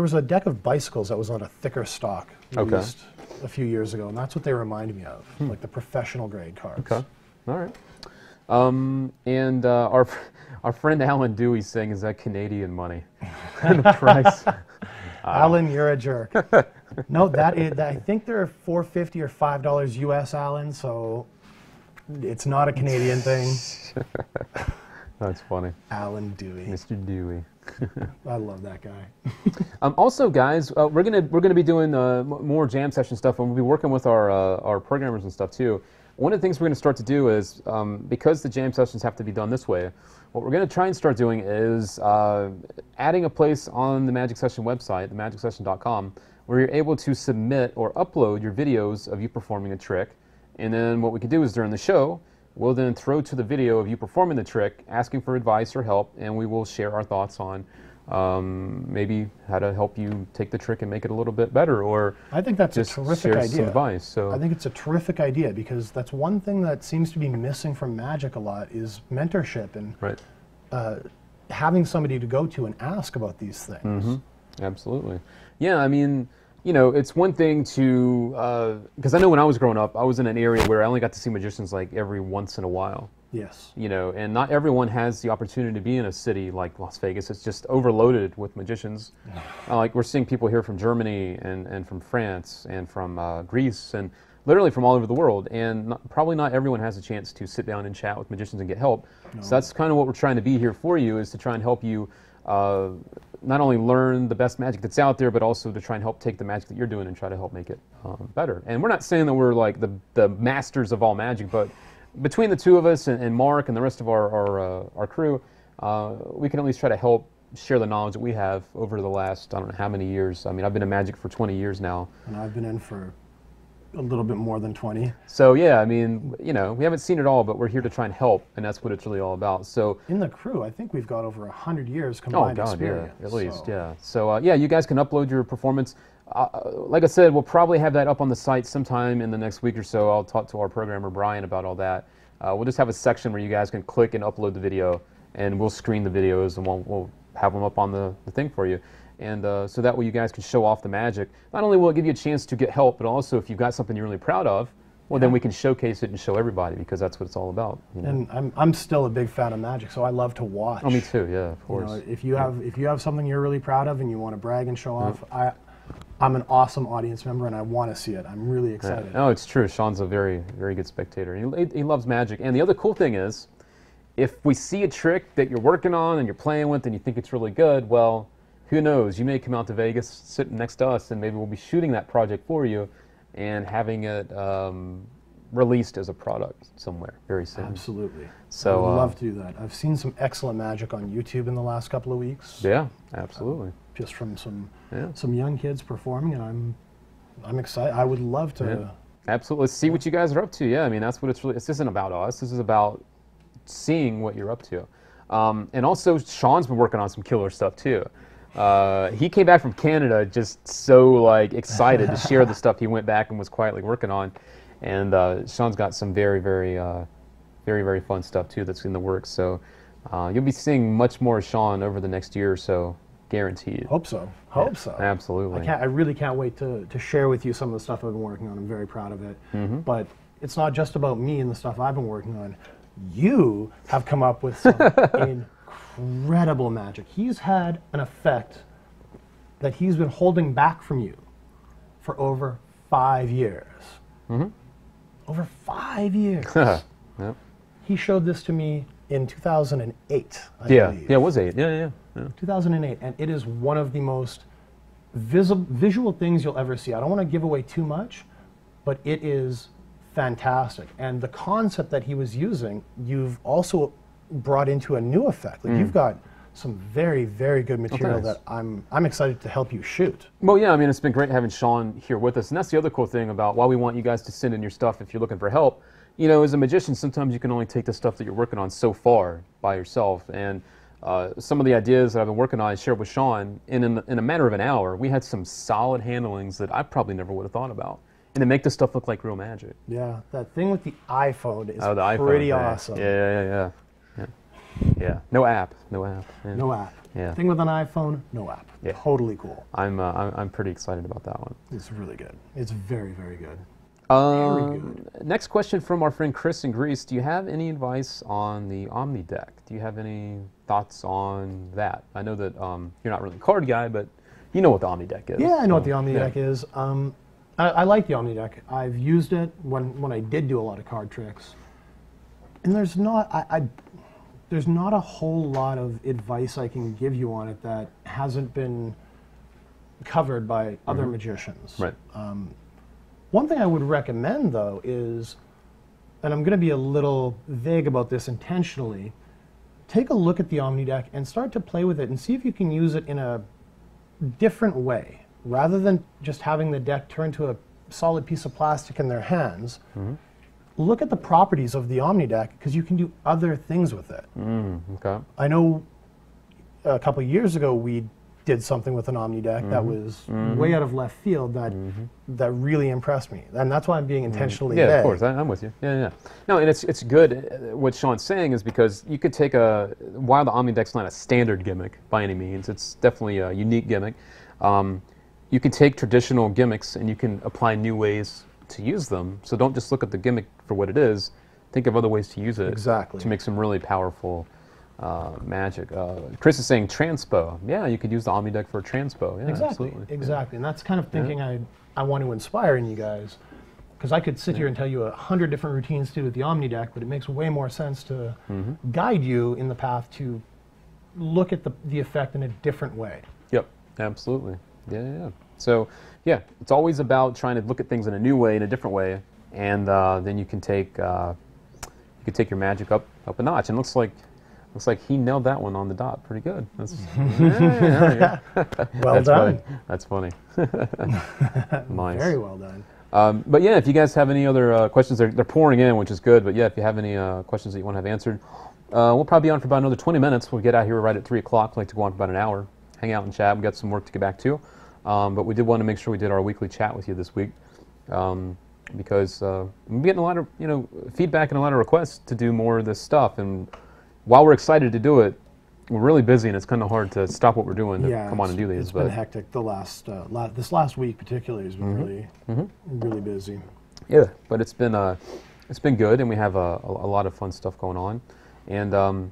was a deck of bicycles that was on a thicker stock released a few years ago, and that's what they remind me of, like the professional grade cards.
Okay, all right. And our friend Alan Dewey's saying, is that Canadian money? The price.
Alan, you're a jerk. No, I think they're $4.50 or $5 US, Alan. So it's not a Canadian thing.
That's funny.
Alan Dewey.
Mr. Dewey.
I love that guy.
Also, guys, we're gonna be doing more jam session stuff, and we'll be working with our programmers and stuff too. One of the things we're going to start to do is, because the jam sessions have to be done this way, what we're going to try and start doing is adding a place on the Magic Session website, themagicsession.com, where you're able to submit or upload your videos of you performing a trick. And then what we can do is during the show, we'll then throw to the video of you performing the trick, asking for advice or help, and we will share our thoughts on maybe how to help you take the trick and make it a little bit better, or
I think that's
just
a terrific idea.
Some advice. So
I think it's a terrific idea, because that's one thing that seems to be missing from Magic a lot is mentorship and having somebody to go to and ask about these things.
Mm-hmm. Absolutely. Yeah, I mean, you know, it's one thing to, because I know when I was growing up, I was in an area where I only got to see magicians like every once in a while.
Yes.
You know, and not everyone has the opportunity to be in a city like Las Vegas. It's just overloaded with magicians. Like we're seeing people here from Germany and from France and from Greece and literally from all over the world. And probably not everyone has a chance to sit down and chat with magicians and get help. No. So that's kind of what we're trying to be here for you, is to try and help you not only learn the best magic that's out there, but also to try and help take the magic that you're doing and try to help make it better. And we're not saying that we're like the masters of all magic, but between the two of us and Mark and the rest of our crew, we can at least try to help share the knowledge that we have over the last, I don't know how many years. I mean, I've been in Magic for 20 years now.
And I've been in for a little bit more than 20.
So yeah, I mean, you know, we haven't seen it all, but we're here to try and help, and that's what it's really all about. So
in the crew, I think we've got over 100 years combined experience.
Yeah, at least, yeah. So yeah, you guys can upload your performance. Like I said, we'll probably have that up on the site sometime in the next week or so. I'll talk to our programmer, Brian, about all that. We'll just have a section where you guys can click and upload the video, and we'll screen the videos, and we'll have them up on the thing for you. And so that way you guys can show off the magic. Not only will it give you a chance to get help, but also if you've got something you're really proud of, well, then we can showcase it and show everybody, because that's what it's all about. You know?
And I'm still a big fan of magic, so I love to watch.
Oh, me too. Yeah, of course.
You know, if you have something you're really proud of and you want to brag and show off, I'm an awesome audience member and I want to see it. I'm really excited.
No, it's true. Sean's a very, very good spectator. He loves magic. And the other cool thing is, if we see a trick that you're working on and you're playing with and you think it's really good, well, who knows? You may come out to Vegas sitting next to us and maybe we'll be shooting that project for you and having it released as a product somewhere very soon.
Absolutely.
So
I would love to do that. I've seen some excellent magic on YouTube in the last couple of weeks.
Yeah, absolutely.
Just from some young kids performing, and I'm excited. I would love to.
Yeah. Absolutely. Let's see what you guys are up to. Yeah, I mean, that's what it's really. This isn't about us. This is about seeing what you're up to. And also, Sean's been working on some killer stuff too. He came back from Canada just so like excited to share the stuff he went back and was quietly working on. And Sean's got some very, very, very fun stuff too that's in the works. So you'll be seeing much more of Sean over the next year or so, guaranteed.
Hope so. Hope so.
Absolutely.
I really can't wait to share with you some of the stuff I've been working on. I'm very proud of it. But it's not just about me and the stuff I've been working on. You have come up with some incredible magic. He's had an effect that he's been holding back from you for over 5 years. Over 5 years.
Yep.
He showed this to me in 2008, I believe.
Yeah, it was 8. Yeah.
2008, and it is one of the most visual things you'll ever see. I don't want to give away too much, but it is fantastic. And the concept that he was using, you've also brought into a new effect. Like you've got some very, very good material that I'm excited to help you shoot.
Well, yeah, I mean, it's been great having Sean here with us, and that's the other cool thing about why we want you guys to send in your stuff if you're looking for help. You know, as a magician, sometimes you can only take the stuff that you're working on so far by yourself, and some of the ideas that I've been working on I shared with Sean, in a matter of an hour, we had some solid handlings that I probably never would have thought about, and to make this stuff look like real magic.
Yeah, that thing with the iPhone is
the
pretty
iPhone,
awesome.
Yeah. No app. Yeah.
No app.
Yeah.
Thing with an iPhone, no app.
Yeah.
Totally cool.
I'm pretty excited about that one.
It's really good. It's very, very good.
Very good. Next question from our friend Chris in Greece. Do you have any advice on the Omni deck? Do you have any thoughts on that? I know that you're not really a card guy, but you know what the Omni deck is.
Yeah, I know what the Omni deck is. I like the Omni deck. I've used it when I did do a lot of card tricks. And there's not a whole lot of advice I can give you on it that hasn't been covered by other magicians.
Right.
One thing I would recommend, though, is, and I'm going to be a little vague about this intentionally, take a look at the Omni deck and start to play with it and see if you can use it in a different way. Rather than just having the deck turn to a solid piece of plastic in their hands, look at the properties of the Omni deck, because you can do other things with it.
Okay.
I know a couple of years ago we did something with an Omni deck that was way out of left field that really impressed me. And that's why I'm being intentionally vague.
Yeah, of course. I'm with you. Yeah. No, and it's good. What Sean's saying is because you could take while the Omni deck's not a standard gimmick by any means, it's definitely a unique gimmick. You can take traditional gimmicks and you can apply new ways to use them. So don't just look at the gimmick for what it is. Think of other ways to use it to make some really powerful magic. Chris is saying transpo. Yeah, you could use the Omni deck for a transpo. Yeah, absolutely.
Exactly. And that's kind of thinking I want to inspire in you guys. Because I could sit here and tell you 100 different routines to do with the Omni deck, but it makes way more sense to guide you in the path to look at the effect in a different way.
Yep, absolutely. Yeah. So, yeah, it's always about trying to look at things in a new way, in a different way, and then you can take your magic up a notch. And looks like he nailed that one on the dot pretty good. That's,
well done.
That's funny. Nice.
Very well done.
But yeah, if you guys have any other questions, they're pouring in, which is good. But yeah, if you have any questions that you want to have answered, we'll probably be on for about another 20 minutes. We'll get out here right at 3 o'clock. I'd like to go on for about an hour, hang out and chat. We've got some work to get back to. But we did want to make sure we did our weekly chat with you this week, because we're getting a lot of feedback and a lot of requests to do more of this stuff. And while we're excited to do it, we're really busy, and it's kind of hard to stop what we're doing to
Yeah,
come on and do these.
It's been hectic. The last this last week particularly has been really busy.
Yeah, but it's been good, and we have a lot of fun stuff going on. And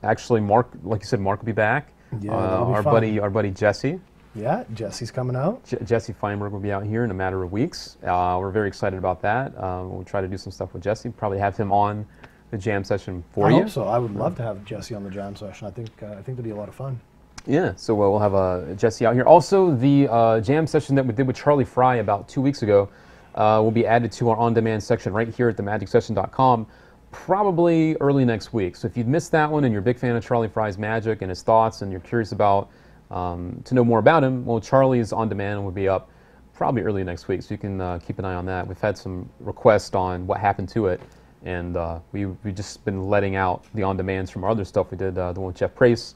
actually, Mark, like you said, Mark will be back.
Yeah, that'll be
our buddy Jesse.
Yeah, Jesse's coming out.
Jesse Feinberg will be out here in a matter of weeks. We're very excited about that. We'll try to do some stuff with Jesse. Probably have him on the jam session for you.
I hope so. I would love to have Jesse on the jam session. I think that'd be a lot of fun.
Yeah, so we'll have Jesse out here. Also, the jam session that we did with Charlie Fry about 2 weeks ago will be added to our on-demand section right here at themagicsession.com probably early next week. So if you've missed that one and you're a big fan of Charlie Fry's magic and his thoughts and you're curious about to know more about him, well, Charlie's on-demand will be up probably early next week, so you can keep an eye on that. We've had some requests on what happened to it, and we've just been letting out the on-demands from our other stuff. We did the one with Jeff Prace.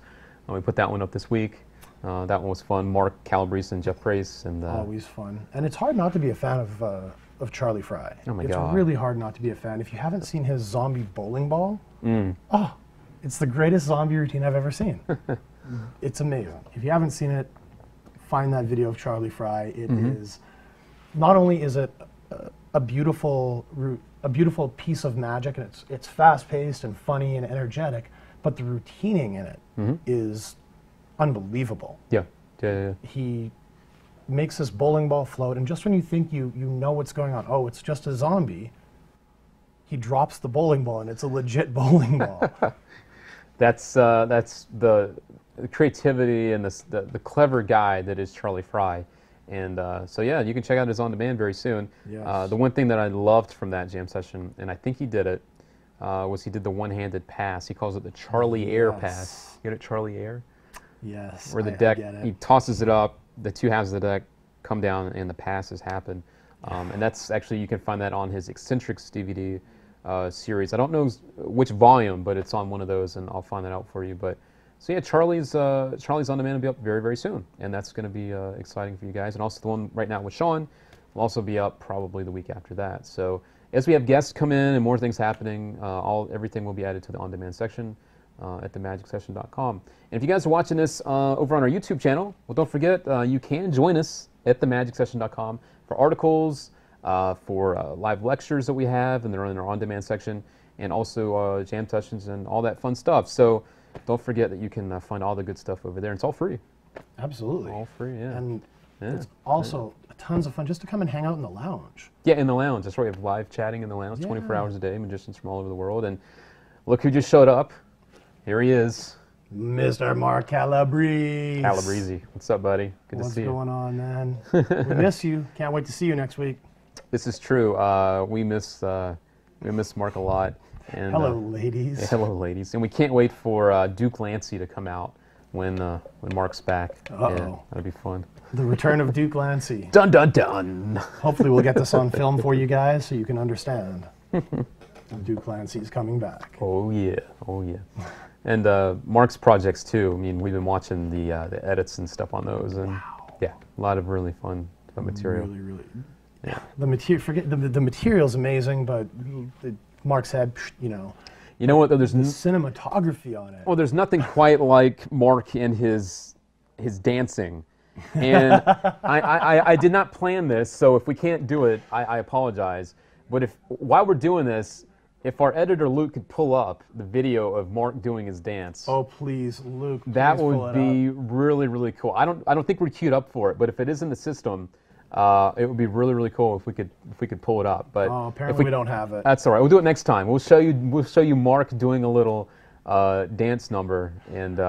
We put that one up this week. That one was fun. Mark Calabrese and Jeff Prace. And
always fun. And it's hard not to be a fan of Charlie Fry.
Oh my God.
It's really hard not to be a fan. If you haven't seen his zombie bowling ball, it's the greatest zombie routine I've ever seen. It's amazing. If you haven't seen it, find that video of Charlie Fry. It is, not only is it a beautiful piece of magic, and it's fast-paced and funny and energetic, but the routining in it is unbelievable.
Yeah.
He makes this bowling ball float, and just when you think you know what's going on, oh, it's just a zombie, he drops the bowling ball, and it's a legit bowling ball.
That's the creativity and the clever guy that is Charlie Fry. And so yeah, you can check out his on-demand very soon.
Yes.
The one thing that I loved from that jam session, and I think he did it, was he did the one-handed pass. He calls it the Charlie Air pass. You get it, Charlie Air?
Yes.
Where the deck, he tosses it up, the two halves of the deck come down, and the passes happen. And that's actually, you can find that on his Eccentrics DVD series. I don't know which volume, but it's on one of those, and I'll find that out for you. But so yeah, Charlie's on-demand will be up very, very soon, and that's going to be exciting for you guys. And also the one right now with Sean will also be up probably the week after that. So as we have guests come in and more things happening, everything will be added to the on-demand section at themagicsession.com. And if you guys are watching this over on our YouTube channel, well, don't forget you can join us at themagicsession.com for articles, for live lectures that we have, and they're in our on-demand section, and also jam sessions and all that fun stuff. So don't forget that you can find all the good stuff over there. It's all free.
Absolutely.
All free, yeah.
And it's also tons of fun just to come and hang out in the lounge.
Yeah, in the lounge. That's right. We have live chatting in the lounge 24 hours a day, magicians from all over the world. And look who just showed up. Here he is.
Mr. Mark Calabrese.
Calabrese. What's up, buddy? Good to see you.
What's going on, man? We miss you. Can't wait to see you next week.
This is true. We miss Mark a lot. And,
hello, ladies.
Yeah, hello, ladies. And we can't wait for Duke Lancy to come out when Mark's back. Yeah, that'll be fun.
The return of Duke Lancy.
Dun, dun, dun.
Hopefully we'll get this on film for you guys so you can understand. Duke Lancy's coming back.
Oh, yeah. Oh, yeah. And Mark's projects, too. I mean, we've been watching the edits and stuff on those. And yeah, a lot of really fun material.
Really, really.
Yeah.
The material's amazing, but Mark's had, you know.
You know what, though? There's
cinematography on it.
Well, there's nothing quite like Mark and his dancing. And I did not plan this, so if we can't do it, I apologize. But while we're doing this, if our editor Luke could pull up the video of Mark doing his dance.
Oh, please, Luke.
That would be really, really cool. I don't think we're queued up for it, but if it is in the system, it would be really, really cool if we could pull it up. But
apparently we don't have it.
That's all right. We'll do it next time. We'll show you Mark doing a little dance number, and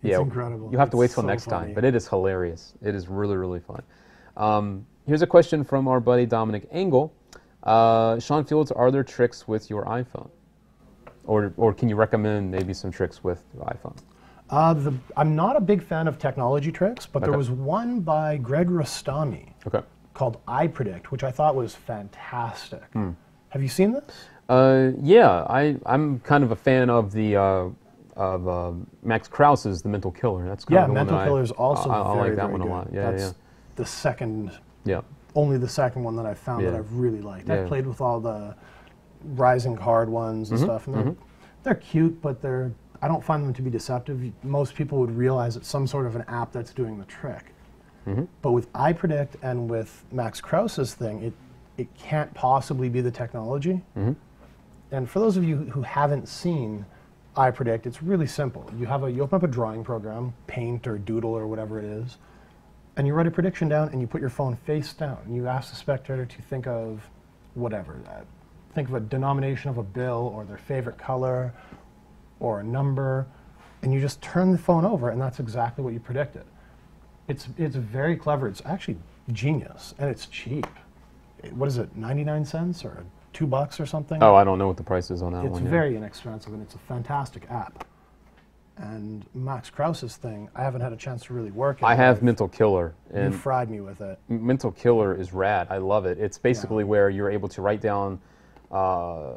it's incredible.
You'll have to wait till next time. But it is hilarious. It is really, really fun. Here's a question from our buddy Dominic Engel. Sean Fields, are there tricks with your iPhone, or can you recommend maybe some tricks with your iPhone?
I'm not a big fan of technology tricks, but there was one by Greg Rostami called iPredict, which I thought was fantastic. Have you seen this?
Yeah, I'm kind of a fan of the Max Krause's The Mental Killer. That's kind of the
Mental
one
Killer is also
I
very,
like that
very
one
good.
a lot. Yeah,
That's the second.
Yeah.
Only the second one that I've found that I've really liked. I've played with all the rising card ones and stuff, and they're cute, but I don't find them to be deceptive. Most people would realize it's some sort of an app that's doing the trick. But with iPredict and with Max Krause's thing, it can't possibly be the technology. And for those of you who haven't seen iPredict, it's really simple. You open up a drawing program, Paint or Doodle or whatever it is, and you write a prediction down and you put your phone face down. And you ask the spectator to think of whatever. Think of a denomination of a bill or their favorite color or a number, and you just turn the phone over and that's exactly what you predicted. It's very clever. It's actually genius, and it's cheap. What is it, 99 cents or $2 or something?
Oh, I don't know what the price is on that one.
It's very inexpensive, and it's a fantastic app. And Max Krause's thing, I haven't had a chance to really work it.
I have Mental Killer.
And you fried me with it.
Mental Killer is rad. I love it. It's basically where you're able to write down a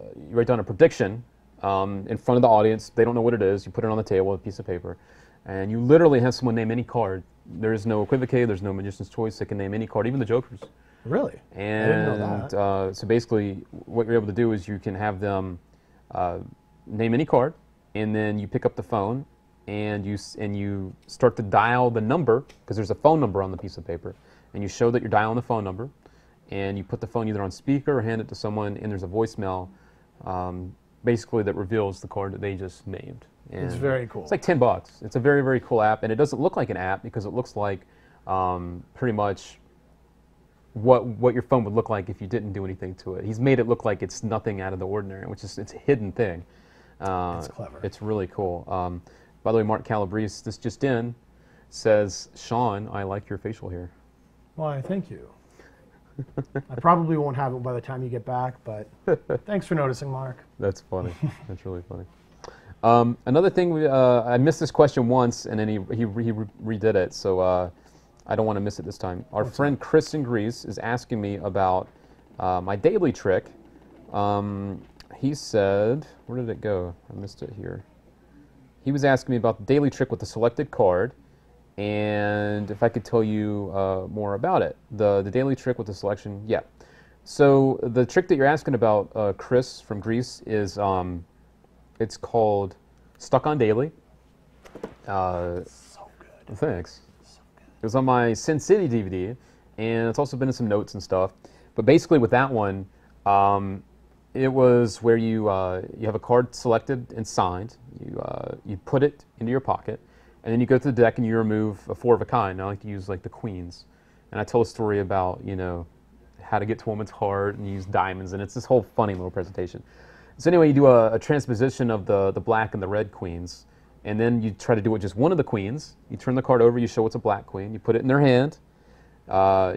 prediction in front of the audience. They don't know what it is. You put it on the table, a piece of paper, and you literally have someone name any card. There is no equivocate. There's no magician's choice. They can name any card, even the jokers.
Really?
And
I didn't know that.
So basically, what you're able to do is you can have them name any card, and then you pick up the phone and you start to dial the number, because there's a phone number on the piece of paper, and you show that you're dialing the phone number, and you put the phone either on speaker or hand it to someone, and there's a voicemail basically that reveals the card that they just named. And
it's very cool.
It's like $10. It's a very, very cool app, and it doesn't look like an app because it looks like pretty much what your phone would look like if you didn't do anything to it. He's made it look like it's nothing out of the ordinary, which is it's a hidden thing.
It's clever.
It's really cool. By the way, Mark Calabrese, this just in, says, Sean, I like your facial hair.
Why, thank you. I probably won't have it by the time you get back, but thanks for noticing, Mark.
That's funny. That's really funny. Another thing, I missed this question once, and then he redid it, so I don't want to miss it this time. Our friend Chris in Greece is asking me about my daily trick. He said, where did it go? I missed it here. He was asking me about the daily trick with the selected card, and if I could tell you more about it. The daily trick with the selection, yeah. So the trick that you're asking about, Chris from Greece, is it's called Stuck on Daily.
So good.
Thanks. So good. It was on my Sin City DVD, and it's also been in some notes and stuff. But basically with that one, it was where you have a card selected and signed. You put it into your pocket, and then you go to the deck and you remove a 4 of a kind. I like to use like the queens, and I tell a story about how to get to a woman's heart and use diamonds, and it's this whole funny little presentation. So anyway, you do a transposition of the black and the red queens, and then you try to do it just one of the queens. You turn the card over, you show it's a black queen, you put it in their hand,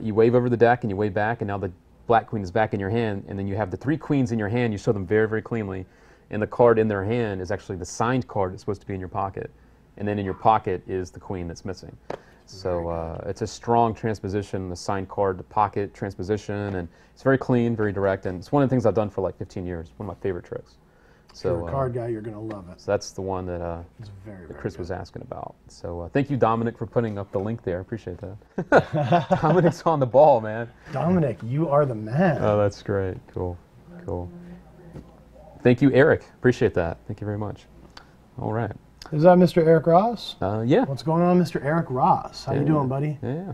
you wave over the deck and you wave back, and now the black queen is back in your hand, and then you have the 3 queens in your hand. You show them very, very cleanly, and the card in their hand is actually the signed card that's supposed to be in your pocket, and then in your pocket is the queen that's missing. So it's a strong transposition, the signed card to pocket transposition, and it's very clean, very direct, and it's one of the things I've done for like 15 years. One of my favorite tricks.
So, if you're a card guy, you're going to love it.
So that's the one that,
it's very,
that Chris was asking about. So thank you, Dominic, for putting up the link there. I appreciate that. Dominic's on the ball, man.
Dominic, you are the man.
Oh, that's great. Cool. Cool. Thank you, Eric. Appreciate that. Thank you very much. All right.
Is that Mr. Eric Ross?
Yeah.
What's going on, Mr. Eric Ross? How you doing, buddy?
Yeah.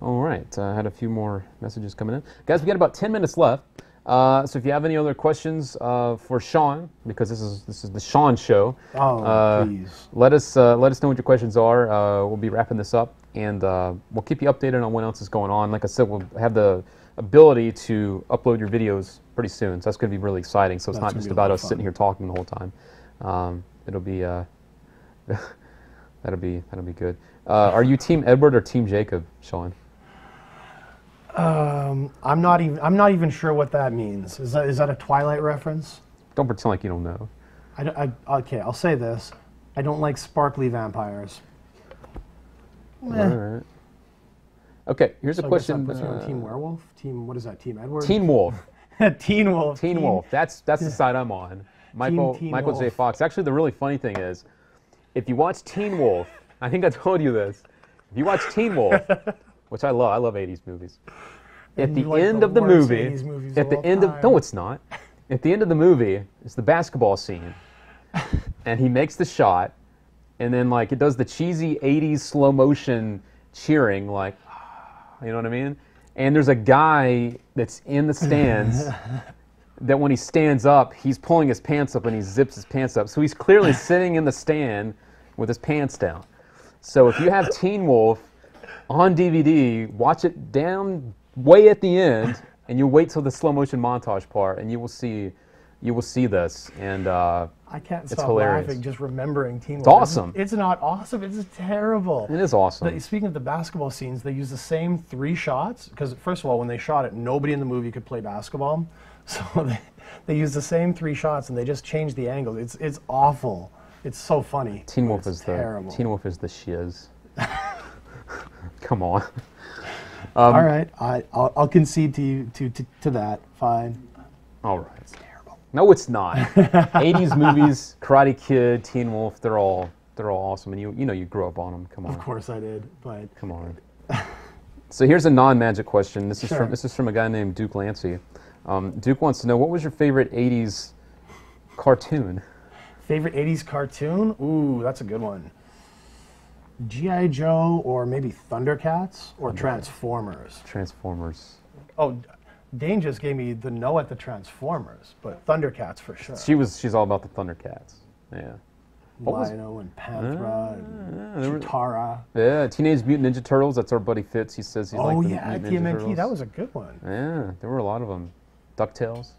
All right. I had a few more messages coming in. Guys, we got about 10 minutes left. So if you have any other questions for Sean, because this is the Sean show.
Oh, please.
Let us know what your questions are. We'll be wrapping this up, and we'll keep you updated on what else is going on. Like I said, we'll have the ability to upload your videos pretty soon, so that's going to be really exciting. So it's not just about us sitting here talking the whole time. It'll be that'll be good. Are you Team Edward or Team Jacob, Sean?
I'm not even sure what that means. Is that a Twilight reference?
Don't pretend like you don't know.
Okay, I'll say this. I don't like sparkly vampires.
All right. Okay, here's a question.
Puts you on Team Werewolf? What is that, Team Edward?
Teen Wolf.
Teen Wolf.
Teen Wolf. That's the side I'm on. Michael J. Fox. Actually, the really funny thing is, if you watch Teen Wolf, I think I told you this. If you watch Teen Wolf, which I love 80s movies. At the end of the movie, no, it's not. At the end of the movie, it's the basketball scene, and he makes the shot, and then like it does the cheesy 80s slow motion cheering, like, you know what I mean? And there's a guy that's in the stands that when he stands up, he's pulling his pants up and he zips his pants up. So he's clearly sitting in the stand with his pants down. So if you have Teen Wolf on DVD, watch it down way at the end, and you wait till the slow motion montage part, and you will see this. And
I can't
it's
stop
hilarious.
laughing just remembering Teen Wolf.
It's awesome.
It's not awesome. It's terrible.
It is awesome.
Speaking of the basketball scenes, they use the same 3 shots because, first of all, when they shot it, nobody in the movie could play basketball, so they used the same 3 shots and they just changed the angle. It's awful. It's so funny.
Teen Wolf is
terrible.
Teen Wolf is the shiz. Come on.
All right, I'll concede to that. Fine.
All right. It's terrible. No, it's not. 80s movies, Karate Kid, Teen Wolf, they're all awesome, and you grew up on them. Come on.
Of course I did, but
come on. So here's a non-magic question. This
Sure.
is from a guy named Duke Lancy. Duke wants to know, what was your favorite 80s cartoon?
Favorite 80s cartoon? Ooh, that's a good one. G.I. Joe, or maybe Thundercats, or Transformers.
Transformers.
Oh, Dane just gave me the no at the Transformers, but Thundercats for sure.
She's all about the Thundercats. Yeah.
Lino and Panthera and Chitara.
Yeah, Teenage Mutant Ninja Turtles. That's our buddy Fitz. He says he liked the Mutant Ninja
TMNT.
Turtles.
That was a good one.
Yeah, there were a lot of them. DuckTales.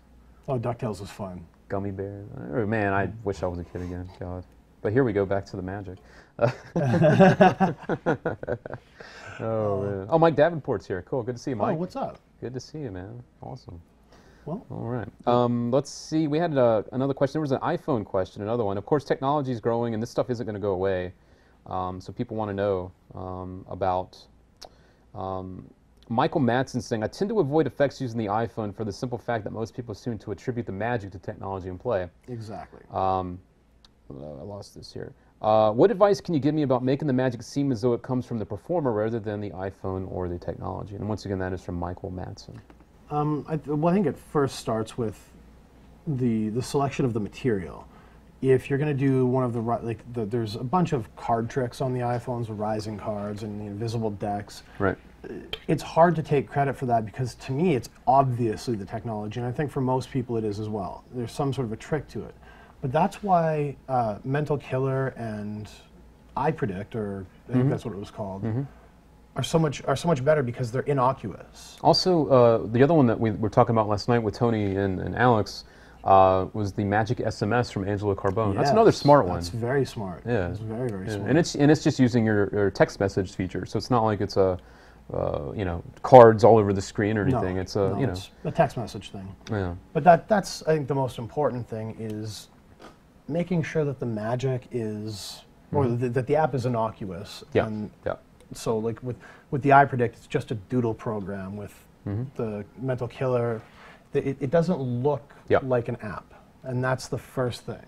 Oh, DuckTales was fun.
Gummy Bears. Oh, man, I wish I was a kid again. God. But here we go, back to the magic. Oh, man. Oh, Mike Davenport's here. Cool. Good to see you, Mike.
Oh, what's up?
Good to see you, man. Awesome.
Well,
all right. Let's see. We had another question. There was an iPhone question, another one. Of course, technology is growing, and this stuff isn't going to go away. So people want to know about Michael Madsen saying, I tend to avoid effects using the iPhone for the simple fact that most people assume to attribute the magic to technology in play.
Exactly.
I lost this here. What advice can you give me about making the magic seem as though it comes from the performer rather than the iPhone or the technology? And once again, that is from Michael Madsen.
I think it first starts with the selection of the material. If you're going to do one of there's a bunch of card tricks on the iPhones, the rising cards and the invisible decks.
Right.
It's hard to take credit for that because to me it's obviously the technology, and I think for most people it is as well. There's some sort of a trick to it. But that's why Mental Killer and iPredict, or I think that's what it was called, are so much better because they're innocuous.
Also, the other one that we were talking about last night with Tony and Alex was the Magic SMS from Angelo Carbone.
Yes,
that's another smart one.
That's very smart.
Yeah,
it's very smart.
And it's just using your text message feature, so it's not like it's a cards all over the screen or anything.
No,
it's
it's a text message thing.
Yeah.
But that's I think the most important thing is making sure that the magic is, or that the app is innocuous.
Yeah.
And
yeah.
so like with the iPredict, it's just a doodle program. With the Mental Killer, it doesn't look like an app, and that's the first thing.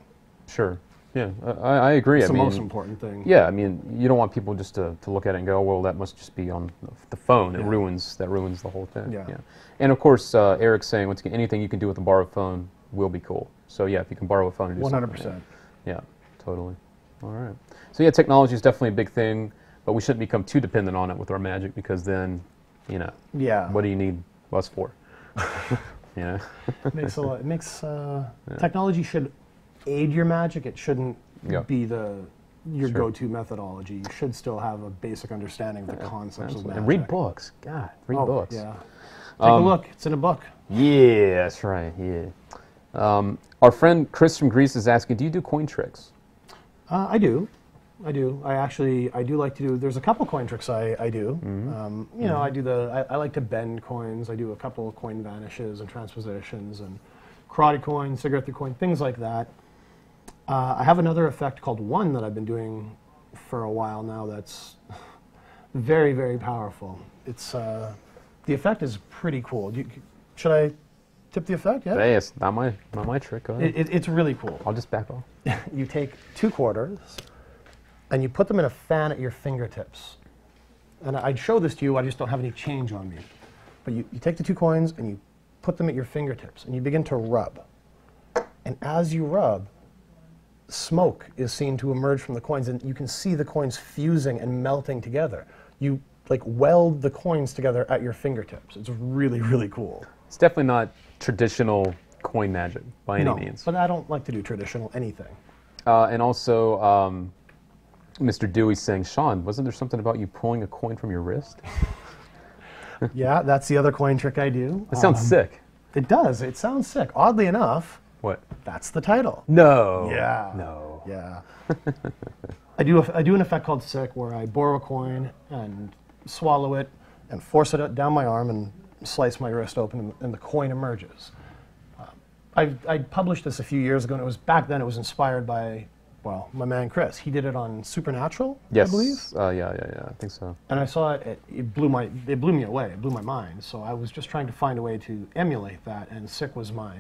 Sure. Yeah, I agree.
It's the most important thing.
Yeah, I mean, you don't want people just to look at it and go, well, that must just be on the phone. It ruins the whole thing.
Yeah.
And of course, Eric's saying, once again, anything you can do with a borrowed phone will be cool. So yeah, if you can borrow a phone and do
100%.
something. Yeah, totally. All right. So yeah, technology is definitely a big thing, but we shouldn't become too dependent on it with our magic because then, what do you need us for? Yeah.
It makes technology should aid your magic. It shouldn't be your go-to methodology. You should still have a basic understanding of the concepts of magic.
And read books. God, read books.
Yeah. Take a look. It's in a book.
Yeah, that's right. Yeah. Our friend Chris from Greece is asking, do you do coin tricks?
I do. I do like to do. There's a couple coin tricks I do. I do I like to bend coins. I do a couple of coin vanishes and transpositions and karate coin, cigarette through coin, things like that. I have another effect called One that I've been doing for a while now. That's very, very powerful. It's the effect is pretty cool. Should I tip the effect? Yeah.
Hey, it's not my trick. Go ahead.
It's really cool.
I'll just back off.
You take 2 quarters and you put them in a fan at your fingertips. And I'd show this to you. I just don't have any change on me. But you take the 2 coins and you put them at your fingertips and you begin to rub. And as you rub, smoke is seen to emerge from the coins, and you can see the coins fusing and melting together. You like weld the coins together at your fingertips. It's really, really cool.
It's definitely not traditional coin magic by any means.
But I don't like to do traditional anything.
And also, Mr. Dewey saying, Sean, wasn't there something about you pulling a coin from your wrist?
Yeah, that's the other coin trick I do.
That sounds sick.
It does. It sounds sick. Oddly enough,
What?
that's the title.
No.
Yeah.
No.
Yeah. I do an effect called sick where I borrow a coin and swallow it and force it down my arm and slice my wrist open and the coin emerges. I published this a few years ago, and it was back then. It was inspired by, well, my man Chris. He did it on Supernatural,
Yes.
I believe.
Yeah. I think so.
And I saw it. It blew me away. It blew my mind. So I was just trying to find a way to emulate that, and sick was my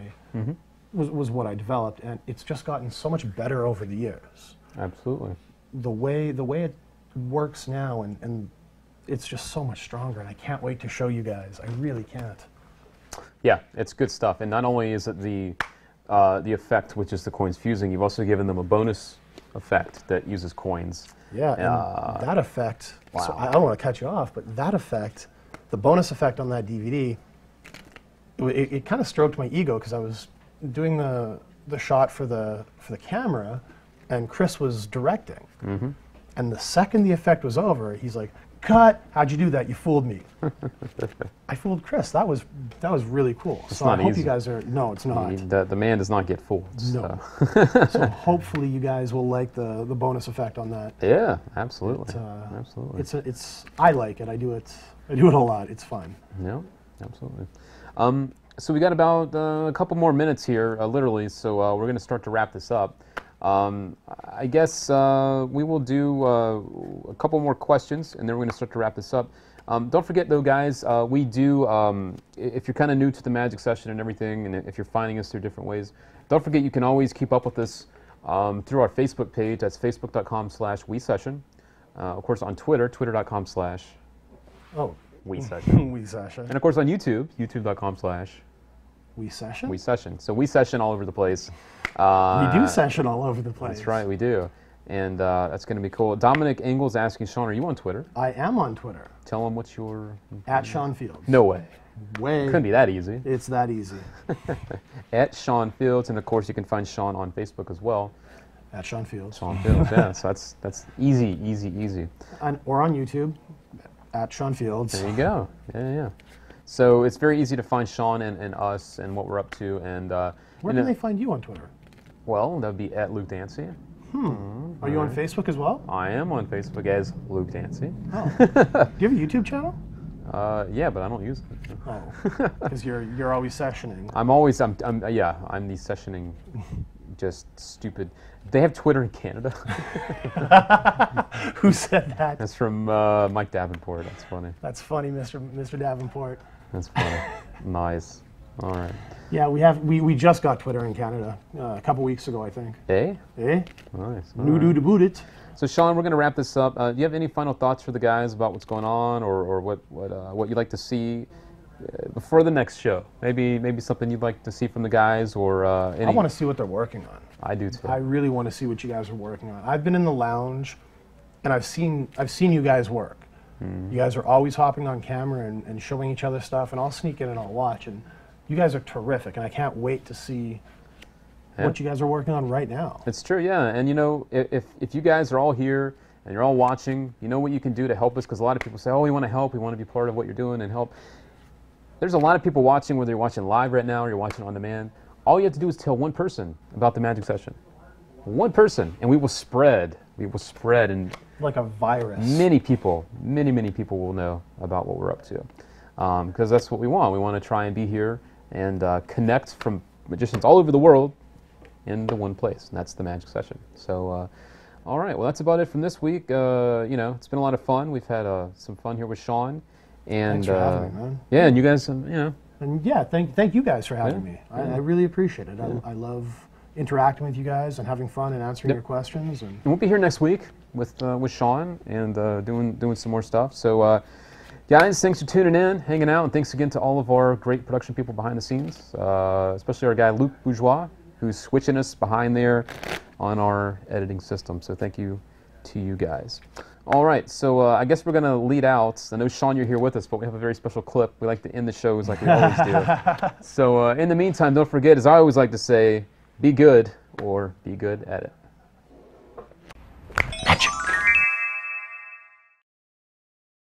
was what I developed, and it's just gotten so much better over the years.
Absolutely.
The way it works now, and it's just so much stronger, and I can't wait to show you guys. I really can't.
Yeah, it's good stuff. And not only is it the effect, which is the coins fusing, you've also given them a bonus effect that uses coins.
Yeah, and that effect, so I don't want to cut you off, but that effect, the bonus effect on that DVD, it kind of stroked my ego because I was doing the shot for the camera, and Chris was directing. And the second the effect was over, he's like, "Cut! How'd you do that? You fooled me." I fooled Chris. That was really cool.
It's
so
not
I hope
easy.
you guys are. No, it's not.
The man does not get fooled.
No.
So.
So hopefully you guys will like the bonus effect on that.
Yeah, absolutely. Absolutely.
It's I like it. I do it a lot. It's fun.
Yeah, absolutely. So we got about a couple more minutes here, literally. So we're going to start to wrap this up. I guess we will do a couple more questions, and then we're going to start to wrap this up. Don't forget, though, guys, we do, if you're kind of new to the magic session and everything, and if you're finding us through different ways, don't forget you can always keep up with us through our Facebook page. That's facebook.com/WeSession. Of course, on Twitter, twitter.com/WeSession.
Oh, WeSession.
And, of course, on YouTube, youtube.com/WeSession.
WeSession.
So WeSession all over the place.
We do session all over the place.
That's right, we do. And that's going to be cool. Dominic Engels asking, Sean, are you on Twitter?
I am on Twitter.
Tell him what's your...
At Sean Fields.
No way.
Way.
Couldn't be that easy.
It's that easy.
At Sean Fields, and of course you can find Sean on Facebook as well.
At Sean Fields.
Sean Fields, yeah. So that's easy.
Or on YouTube, at Sean Fields.
There you go. Yeah. So it's very easy to find Sean and us and what we're up to. And
where can they find you on Twitter?
Well, that would be at Luke Dancy.
Are you on Facebook as well?
I am on Facebook as Luke Dancy.
Oh. Do you have a YouTube channel?
Yeah, but I don't use it.
Oh, because you're always sessioning.
I'm the sessioning, just stupid. They have Twitter in Canada.
Who said that?
That's from Mike Davenport. That's funny.
That's funny, Mr. Davenport.
That's funny. Nice. All right.
Yeah, we just got Twitter in Canada a couple weeks ago, I think.
Eh?
Eh?
Nice.
New do to boot it.
So Sean, we're going to wrap this up. Do you have any final thoughts for the guys about what's going on, or what you'd like to see before the next show? Maybe something you'd like to see from the guys, or any...
I want to see what they're working on.
I do too.
I really want to see what you guys are working on. I've been in the lounge, and I've seen you guys work. You guys are always hopping on camera and showing each other stuff, and I'll sneak in and I'll watch. And you guys are terrific, and I can't wait to see what you guys are working on right now.
It's true, yeah. And you know, if you guys are all here and you're all watching, you know what you can do to help us, because a lot of people say, oh, we want to help, we want to be part of what you're doing and help. There's a lot of people watching, whether you're watching live right now or you're watching on demand. All you have to do is tell one person about the magic session. One person, and we will spread, and
like a virus.
Many people will know about what we're up to, because that's what we want. We want to try and be here and connect from magicians all over the world into one place, and that's the magic session. So, all right, well, that's about it from this week. You know, it's been a lot of fun. We've had some fun here with Sean, and
thanks for having me, man.
Yeah, and you guys, you know,
and yeah, thank you guys for having me. I really appreciate it. I love interacting with you guys and having fun and answering your questions. And
we'll be here next week with Sean and doing some more stuff. So, guys, thanks for tuning in, hanging out, and thanks again to all of our great production people behind the scenes, especially our guy Luke Bourgeois who's switching us behind there on our editing system. So thank you to you guys. All right, so I guess we're going to lead out. I know, Sean, you're here with us, but we have a very special clip. We like to end the shows like we always do. So in the meantime, don't forget, as I always like to say, be good or be good at it.